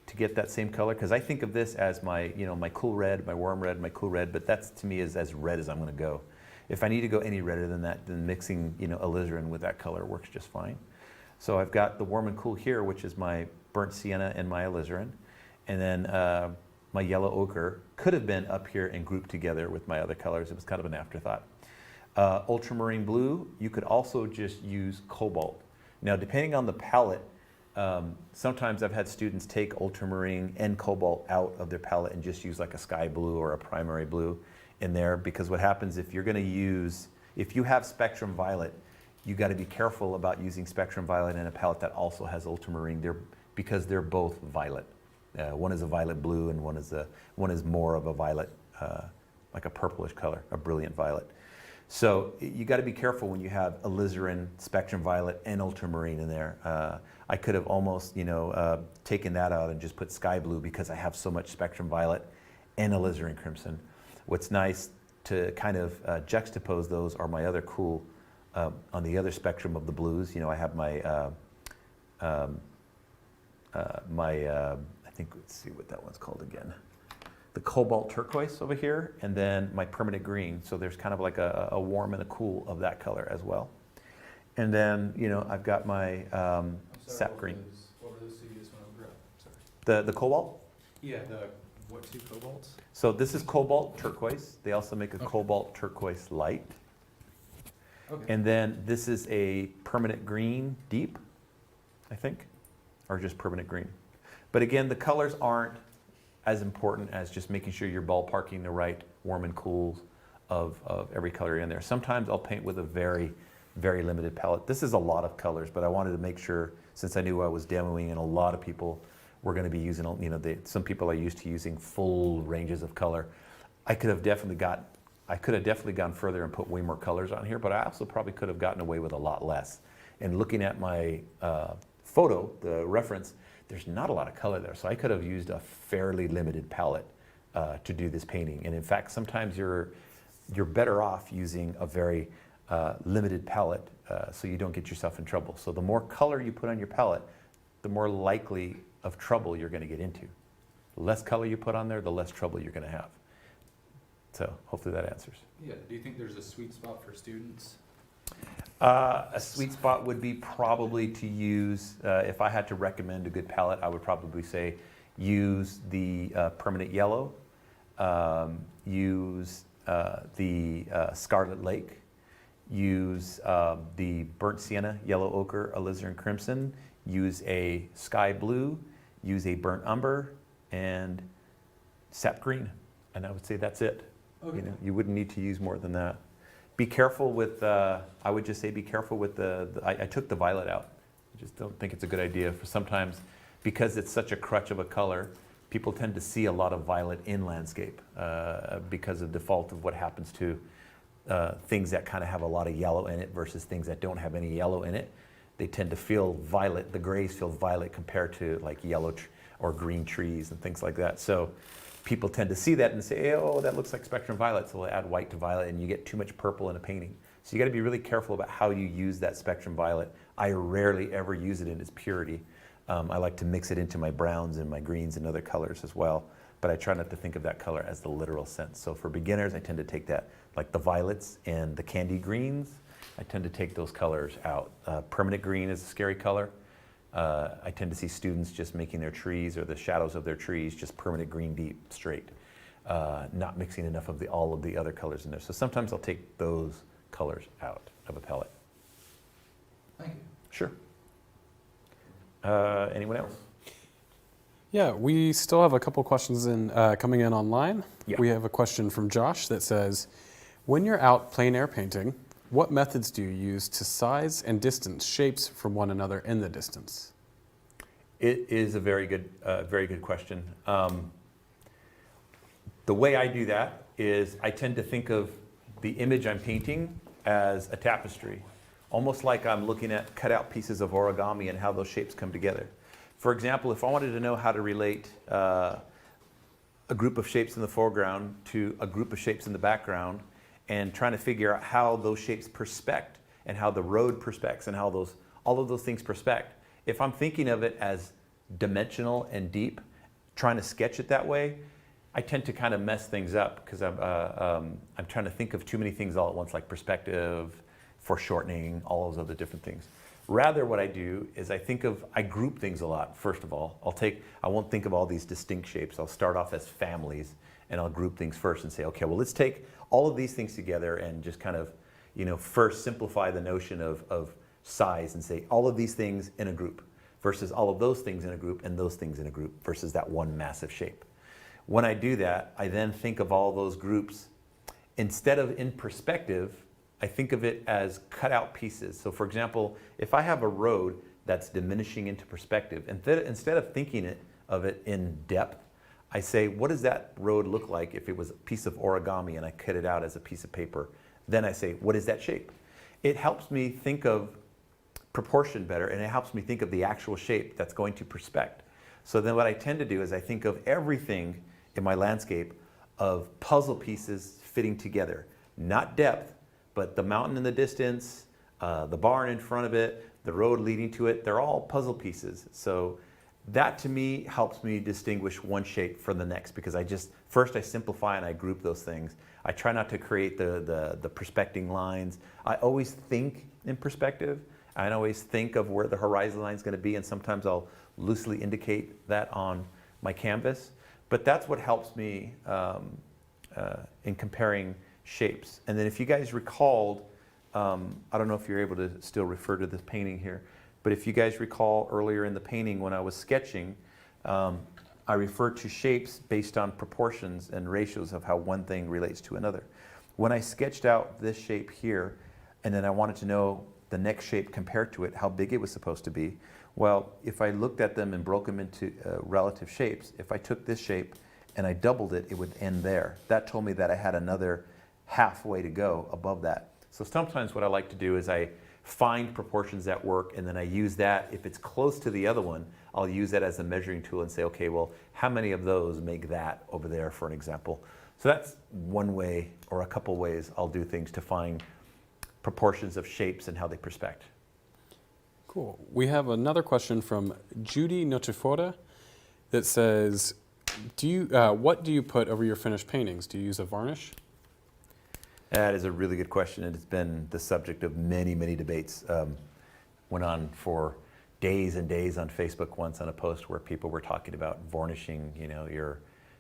to get that same color. Because I think of this as my, my cool red, my warm red, my cool red, but that's to me is as red as I'm going to go. If I need to go any redder than that, then mixing alizarin with that color works just fine. So I've got the warm and cool here, which is my burnt sienna and my alizarin, and then my yellow ochre could have been up here and grouped together with my other colors. It was kind of an afterthought. Ultramarine blue, you could also just use cobalt. Now, depending on the palette, sometimes I've had students take ultramarine and cobalt out of their palette and just use like a sky blue or a primary blue in there, because what happens if you're going to use, if you have spectrum violet, you got to be careful about using spectrum violet in a palette that also has ultramarine, because they're both violet. One is a violet blue and one is more of a violet, like a purplish color, a brilliant violet. So you got to be careful when you have alizarin, spectrum violet, and ultramarine in there. I could have almost, taken that out and just put sky blue because I have so much spectrum violet and alizarin crimson. What's nice to kind of juxtapose those are my other cool, on the other spectrum of the blues. I have my I think, let's see what that one's called again. The cobalt turquoise over here, and then my permanent green. So there's kind of like a warm and a cool of that color as well. And then, I've got my sap green. What were those two you just went over? Sorry. The cobalt? Yeah, what two cobalts? So this is cobalt turquoise. They also make a cobalt turquoise light. Okay. And then this is a permanent green deep, I think, or just permanent green. But again, the colors aren't as important as just making sure you're ballparking the right warm and cools of every color in there. Sometimes I'll paint with a very, very limited palette. This is a lot of colors, but I wanted to make sure, since I knew I was demoing and a lot of people were going to be using, some people are used to using full ranges of color. I could have definitely gone further and put way more colors on here, but I also probably could have gotten away with a lot less. And looking at my photo, the reference, there's not a lot of color there, so I could have used a fairly limited palette to do this painting. And in fact, sometimes you're better off using a very limited palette so you don't get yourself in trouble. So the more color you put on your palette, the more likely of trouble you're going to get into. The less color you put on there, the less trouble you're going to have. So hopefully that answers. Yeah, do you think there's a sweet spot for students? A sweet spot would be probably to use, if I had to recommend a good palette, I would probably say use the permanent yellow, use the Scarlet Lake, use the burnt sienna, yellow ochre, alizarin crimson, use a sky blue, use a burnt umber, and sap green. And I would say that's it. Okay. You wouldn't need to use more than that. Be careful with, I would just say be careful with I took the violet out. I just don't think it's a good idea. For sometimes, because it's such a crutch of a color, people tend to see a lot of violet in landscape because of default of what happens to things that kind of have a lot of yellow in it versus things that don't have any yellow in it. They tend to feel violet, the grays feel violet compared to like yellow or green trees and things like that. So people tend to see that and say, oh, that looks like spectrum violet, so they'll add white to violet and you get too much purple in a painting. So you gotta be really careful about how you use that spectrum violet. I rarely ever use it in its purity. I like to mix it into my browns and my greens and other colors as well, but I try not to think of that color as the literal sense. So for beginners, I tend to take that, like the violets and the candy greens, I tend to take those colors out. Permanent green is a scary color. I tend to see students just making their trees or the shadows of their trees just permanent green deep straight, not mixing enough of all of the other colors in there. So sometimes I'll take those colors out of a palette. Thank you. Sure. Anyone else? Yeah, we still have a couple questions coming in online. Yeah. We have a question from Josh that says, when you're out plein air painting, what methods do you use to size and distance shapes from one another in the distance? It is a very good question. The way I do that is I tend to think of the image I'm painting as a tapestry, almost like I'm looking at cut out pieces of origami and how those shapes come together. For example, if I wanted to know how to relate a group of shapes in the foreground to a group of shapes in the background, and trying to figure out how those shapes perspect and how the road perspects and how all of those things perspect. If I'm thinking of it as dimensional and deep, trying to sketch it that way, I tend to kind of mess things up because I'm trying to think of too many things all at once, like perspective, foreshortening, all those other different things. Rather, what I do is I group things a lot. First of all, I won't think of all these distinct shapes. I'll start off as families and I'll group things first and say, okay, well, let's take all of these things together and just kind of, first simplify the notion of size and say all of these things in a group versus all of those things in a group and those things in a group versus that one massive shape. When I do that, I then think of all those groups, instead of in perspective, I think of it as cut out pieces. So for example, if I have a road that's diminishing into perspective, instead of thinking of it in depth, I say, what does that road look like if it was a piece of origami and I cut it out as a piece of paper? Then I say, what is that shape? It helps me think of proportion better, and it helps me think of the actual shape that's going to perspect. So then what I tend to do is I think of everything in my landscape of puzzle pieces fitting together. Not depth, but the mountain in the distance, the barn in front of it, the road leading to it, they're all puzzle pieces. So that to me helps me distinguish one shape from the next, because first I simplify and I group those things. I try not to create the perspecting lines. I always think in perspective. I always think of where the horizon line is going to be, and sometimes I'll loosely indicate that on my canvas. But that's what helps me in comparing shapes. And then if you guys recalled, I don't know if you're able to still refer to this painting here, but if you guys recall earlier in the painting when I was sketching, I referred to shapes based on proportions and ratios of how one thing relates to another. When I sketched out this shape here, and then I wanted to know the next shape compared to it, how big it was supposed to be, well, if I looked at them and broke them into relative shapes, if I took this shape and I doubled it, it would end there. That told me that I had another halfway to go above that. So sometimes what I like to do is I find proportions that work, and then I use that. If it's close to the other one, I'll use that as a measuring tool and say, okay, well, how many of those make that over there, for an example? So that's one way, or a couple ways I'll do things to find proportions of shapes and how they perspect. Cool. We have another question from Judy Notifora that says, what do you put over your finished paintings? Do you use a varnish? That is a really good question, and it's been the subject of many, many debates. Went on for days and days on Facebook once on a post where people were talking about varnishing,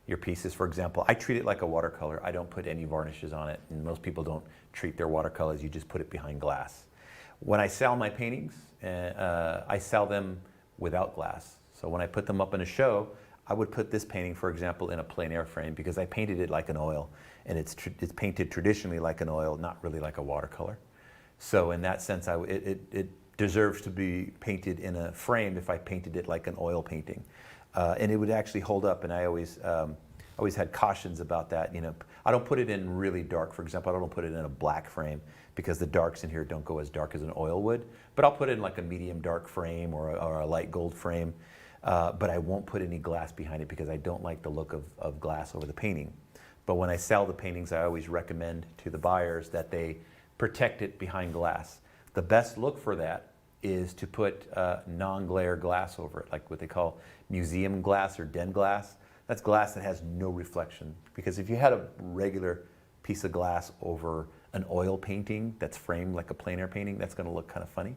your pieces. For example, I treat it like a watercolor. I don't put any varnishes on it, and most people don't treat their watercolors. You just put it behind glass. When I sell my paintings, I sell them without glass. So when I put them up in a show, I would put this painting, for example, in a plein air frame because I painted it like an oil, and it's painted traditionally like an oil, not really like a watercolor. So in that sense, it deserves to be painted in a frame if I painted it like an oil painting. And it would actually hold up, and I always had cautions about that. I don't put it in really dark. For example, I don't put it in a black frame because the darks in here don't go as dark as an oil would. But I'll put it in like a medium dark frame or a light gold frame. But I won't put any glass behind it because I don't like the look of glass over the painting. But when I sell the paintings, I always recommend to the buyers that they protect it behind glass. The best look for that is to put non-glare glass over it, like what they call museum glass or den glass. That's glass that has no reflection. Because if you had a regular piece of glass over an oil painting that's framed like a plein air painting, that's going to look kind of funny.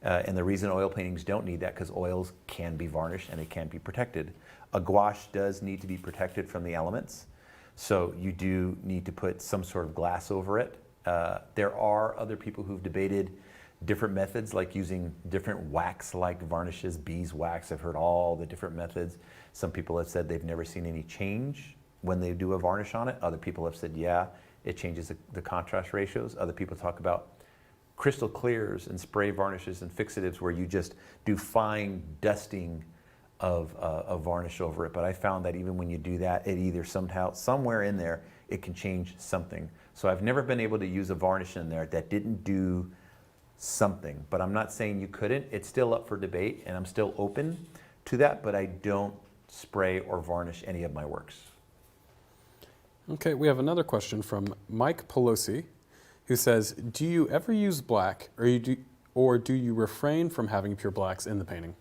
And the reason oil paintings don't need that, because oils can be varnished and they can be protected. A gouache does need to be protected from the elements, so you do need to put some sort of glass over it. There are other people who've debated different methods, like using different wax-like varnishes, beeswax. I've heard all the different methods. Some people have said they've never seen any change when they do a varnish on it. Other people have said, yeah, it changes the contrast ratios. Other people talk about crystal clears and spray varnishes and fixatives where you just do fine dusting of varnish over it. But I found that even when you do that, it either somehow, somewhere in there, it can change something. So I've never been able to use a varnish in there that didn't do something. But I'm not saying you couldn't. It's still up for debate, and I'm still open to that, but I don't spray or varnish any of my works. Okay, we have another question from Mike Pelosi, who says, do you ever use black, or do you refrain from having pure blacks in the painting?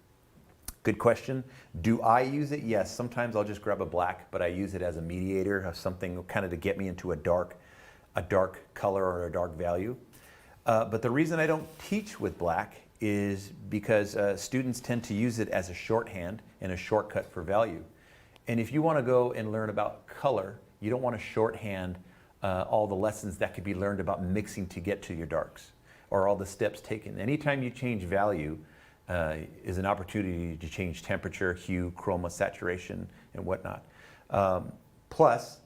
Good question. Do I use it? Yes. Sometimes I'll just grab a black, but I use it as a mediator of something kind of to get me into a dark color or a dark value. But the reason I don't teach with black is because students tend to use it as a shorthand and a shortcut for value. And if you want to go and learn about color, you don't want to shorthand all the lessons that could be learned about mixing to get to your darks, or all the steps taken. Anytime you change value is an opportunity to change temperature, hue, chroma, saturation, and whatnot. Plus,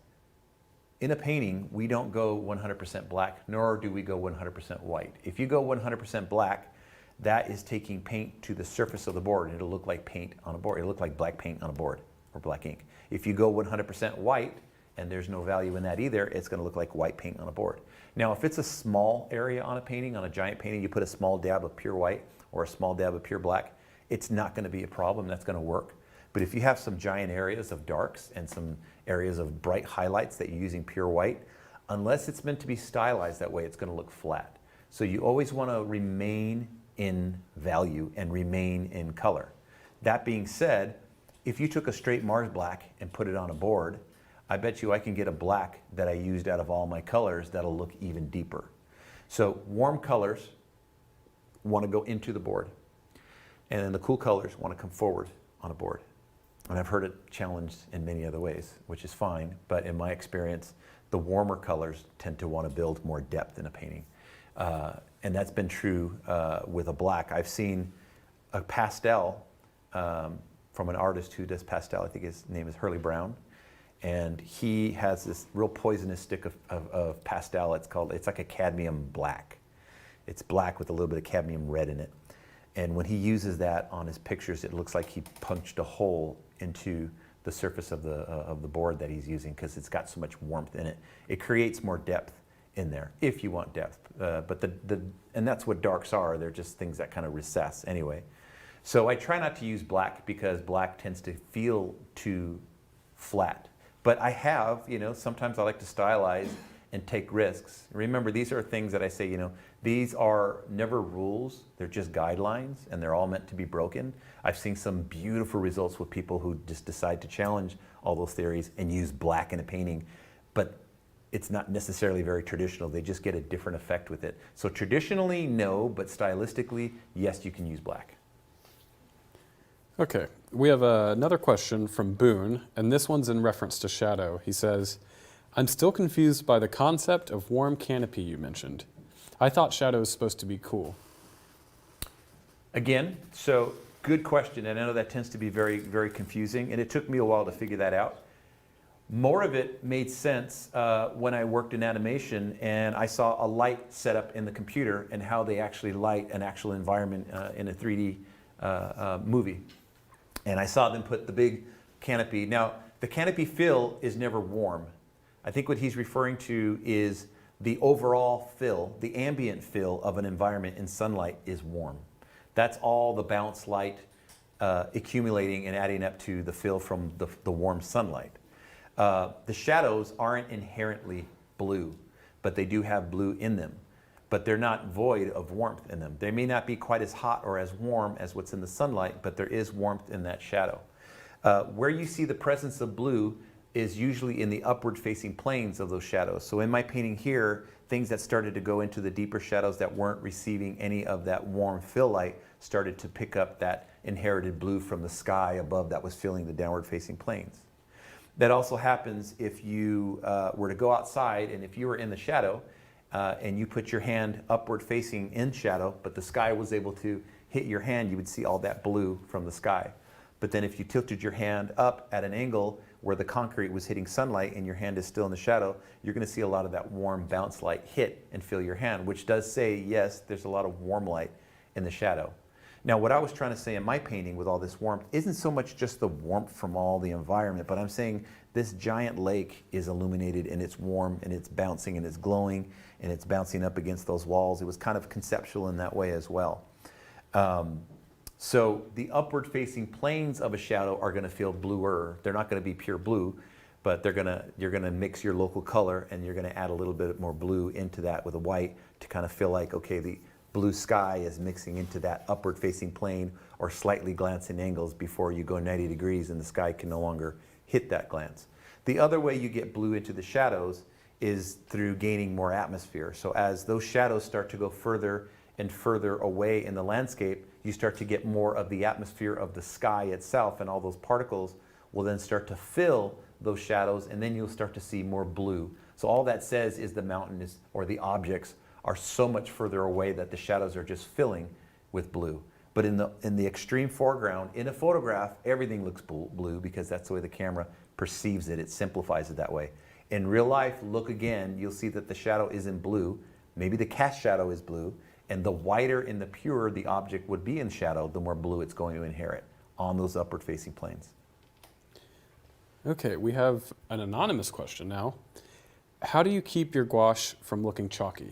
in a painting, we don't go 100% black, nor do we go 100% white. If you go 100% black, that is taking paint to the surface of the board, and it'll look like paint on a board. It'll look like black paint on a board, or black ink. If you go 100% white, and there's no value in that either, it's going to look like white paint on a board. Now, if it's a small area on a painting, on a giant painting, you put a small dab of pure white or a small dab of pure black, it's not going to be a problem. That's going to work. But if you have some giant areas of darks and some areas of bright highlights that you're using pure white, unless it's meant to be stylized that way, it's going to look flat. So you always want to remain in value and remain in color. That being said, if you took a straight Mars black and put it on a board, I bet you I can get a black that I used out of all my colors that'll look even deeper. So warm colors want to go into the board, and then the cool colors want to come forward on a board. And I've heard it challenged in many other ways, which is fine, but in my experience, the warmer colors tend to want to build more depth in a painting. And that's been true with a black. I've seen a pastel from an artist who does pastel. I think his name is Hurley Brown. And he has this real poisonous stick of pastel. It's like a cadmium black. It's black with a little bit of cadmium red in it. And when he uses that on his pictures, it looks like he punched a hole into the surface of the board that he's using, because it's got so much warmth in it. It creates more depth in there, if you want depth. But and that's what darks are. They're just things that kind of recess anyway. So I try not to use black, because black tends to feel too flat. But I have, sometimes I like to stylize and take risks. Remember, these are things that I say, these are never rules. They're just guidelines, and they're all meant to be broken. I've seen some beautiful results with people who just decide to challenge all those theories and use black in a painting. But it's not necessarily very traditional. They just get a different effect with it. So traditionally, no, but stylistically, yes, you can use black. Okay, we have another question from Boone, and this one's in reference to shadow. He says, I'm still confused by the concept of warm canopy you mentioned. I thought shadow is supposed to be cool. Again, so good question, and I know that tends to be very, very confusing, and it took me a while to figure that out. More of it made sense when I worked in animation and I saw a light set up in the computer and how they actually light an actual environment in a 3D movie. And I saw them put the big canopy. Now, the canopy fill is never warm. I think what he's referring to is the overall fill, the ambient fill of an environment in sunlight is warm. That's all the bounce light accumulating and adding up to the fill from the warm sunlight. The shadows aren't inherently blue, but they do have blue in them. But they're not void of warmth in them. They may not be quite as hot or as warm as what's in the sunlight, but there is warmth in that shadow. Where you see the presence of blue, is usually in the upward facing planes of those shadows. So in my painting here, things that started to go into the deeper shadows that weren't receiving any of that warm fill light started to pick up that inherited blue from the sky above that was filling the downward facing planes. That also happens if you were to go outside, and if you were in the shadow and you put your hand upward facing in shadow, but the sky was able to hit your hand, you would see all that blue from the sky. But then if you tilted your hand up at an angle where the concrete was hitting sunlight and your hand is still in the shadow, you're going to see a lot of that warm bounce light hit and fill your hand, which does say, yes, there's a lot of warm light in the shadow. Now, what I was trying to say in my painting with all this warmth isn't so much just the warmth from all the environment, but I'm saying this giant lake is illuminated and it's warm and it's bouncing and it's glowing and it's bouncing up against those walls. It was kind of conceptual in that way as well. So the upward facing planes of a shadow are going to feel bluer. They're not going to be pure blue, but you're going to mix your local color and you're going to add a little bit more blue into that with a white to kind of feel like, okay, the blue sky is mixing into that upward facing plane or slightly glancing angles before you go 90 degrees and the sky can no longer hit that glance. The other way you get blue into the shadows is through gaining more atmosphere. So as those shadows start to go further and further away in the landscape, you start to get more of the atmosphere of the sky itself, and all those particles will then start to fill those shadows, and then you'll start to see more blue. So all that says is the mountain is, or the objects are so much further away that the shadows are just filling with blue. But in the extreme foreground, in a photograph, everything looks blue because that's the way the camera perceives it. It simplifies it that way. In real life, look again, you'll see that the shadow isn't blue. Maybe the cast shadow is blue, and the whiter and the purer the object would be in shadow, the more blue it's going to inherit on those upward facing planes. Okay, we have an anonymous question now. How do you keep your gouache from looking chalky?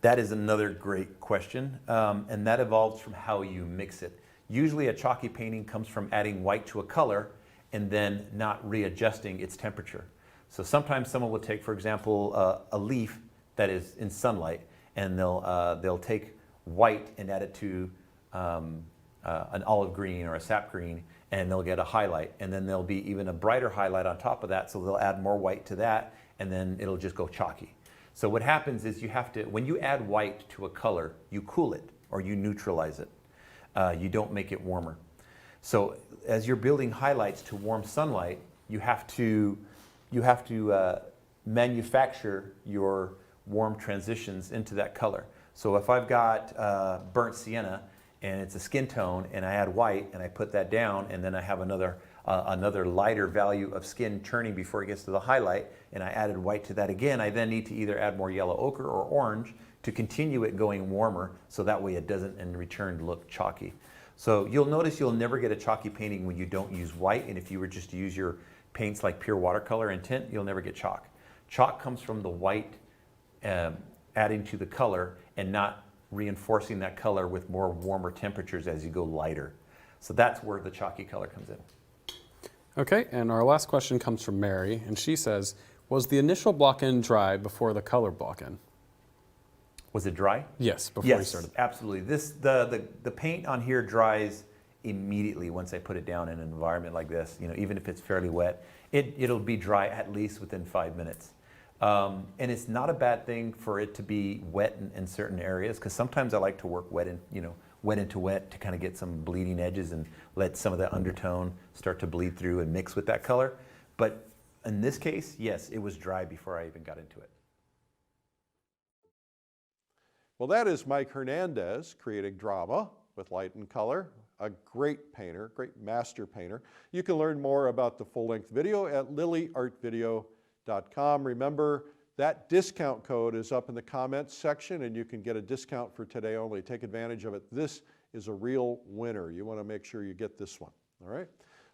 That is another great question, and that evolves from how you mix it. Usually a chalky painting comes from adding white to a color and then not readjusting its temperature. So sometimes someone will take, for example, a leaf that is in sunlight, and they'll take white and add it to an olive green or a sap green, and they'll get a highlight, and then there'll be even a brighter highlight on top of that, so they'll add more white to that, and then it'll just go chalky. So what happens is you have to, when you add white to a color, you cool it or you neutralize it. You don't make it warmer. So as you're building highlights to warm sunlight, you have to manufacture your warm transitions into that color. So if I've got burnt sienna and it's a skin tone and I add white and I put that down, and then I have another lighter value of skin turning before it gets to the highlight, and I added white to that again, I then need to either add more yellow ochre or orange to continue it going warmer, so that way it doesn't in return look chalky. So you'll notice you'll never get a chalky painting when you don't use white, and if you were just to use your paints like pure watercolor and tint, you'll never get chalk. Chalk comes from the white adding to the color and not reinforcing that color with more warmer temperatures as you go lighter. So that's where the chalky color comes in. Okay, and our last question comes from Mary, and she says, was the initial block-in dry before the color block-in? Was it dry? Yes, before we started. Yes, absolutely. The paint on here dries immediately once I put it down in an environment like this. You know, even if it's fairly wet, it'll be dry at least within 5 minutes. And it's not a bad thing for it to be wet in certain areas, because sometimes I like to work wet into wet to kind of get some bleeding edges and let some of the undertone start to bleed through and mix with that color. But in this case, yes, it was dry before I even got into it. Well, that is Mike Hernandez creating drama with light and color. A great painter, great master painter. You can learn more about the full-length video at lilyartvideo.com. Remember, that discount code is up in the comments section, and you can get a discount for today only. Take advantage of it. This is a real winner. You want to make sure you get this one. All right?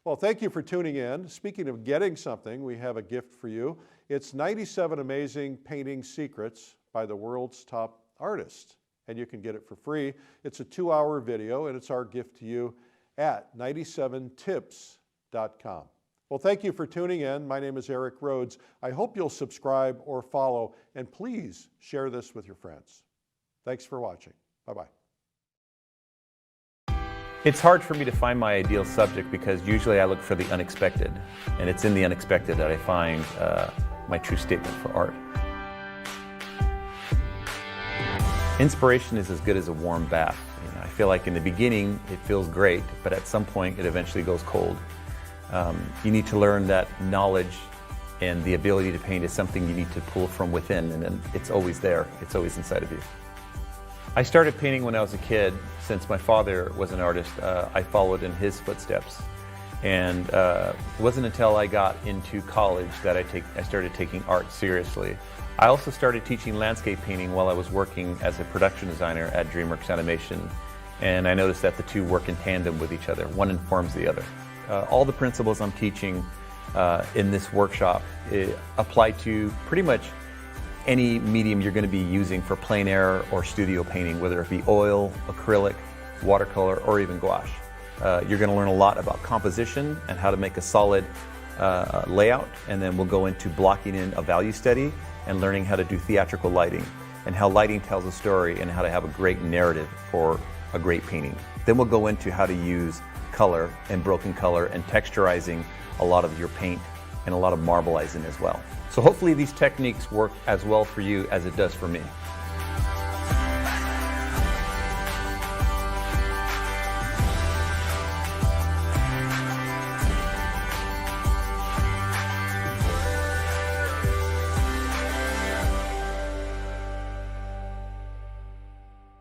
Well, thank you for tuning in. Speaking of getting something, we have a gift for you. It's 97 Amazing Painting Secrets by the world's top artist, and you can get it for free. It's a 2-hour video, and it's our gift to you at 97tips.com. Well, thank you for tuning in. My name is Eric Rhodes. I hope you'll subscribe or follow, and please share this with your friends. Thanks for watching. Bye-bye. It's hard for me to find my ideal subject because usually I look for the unexpected, and it's in the unexpected that I find my true statement for art. Inspiration is as good as a warm bath. You know, I feel like in the beginning it feels great, but at some point it eventually goes cold. You need to learn that knowledge and the ability to paint is something you need to pull from within, and then it's always there. It's always inside of you. I started painting when I was a kid. Since my father was an artist, I followed in his footsteps. And it wasn't until I got into college that I started taking art seriously. I also started teaching landscape painting while I was working as a production designer at DreamWorks Animation. And I noticed that the two work in tandem with each other. One informs the other. All the principles I'm teaching in this workshop apply to pretty much any medium you're going to be using for plein air or studio painting, whether it be oil, acrylic, watercolor, or even gouache. You're going to learn a lot about composition and how to make a solid layout, and then we'll go into blocking in a value study and learning how to do theatrical lighting and how lighting tells a story and how to have a great narrative for a great painting. Then we'll go into how to use color and broken color and texturizing a lot of your paint and a lot of marbleizing as well. So hopefully these techniques work as well for you as it does for me.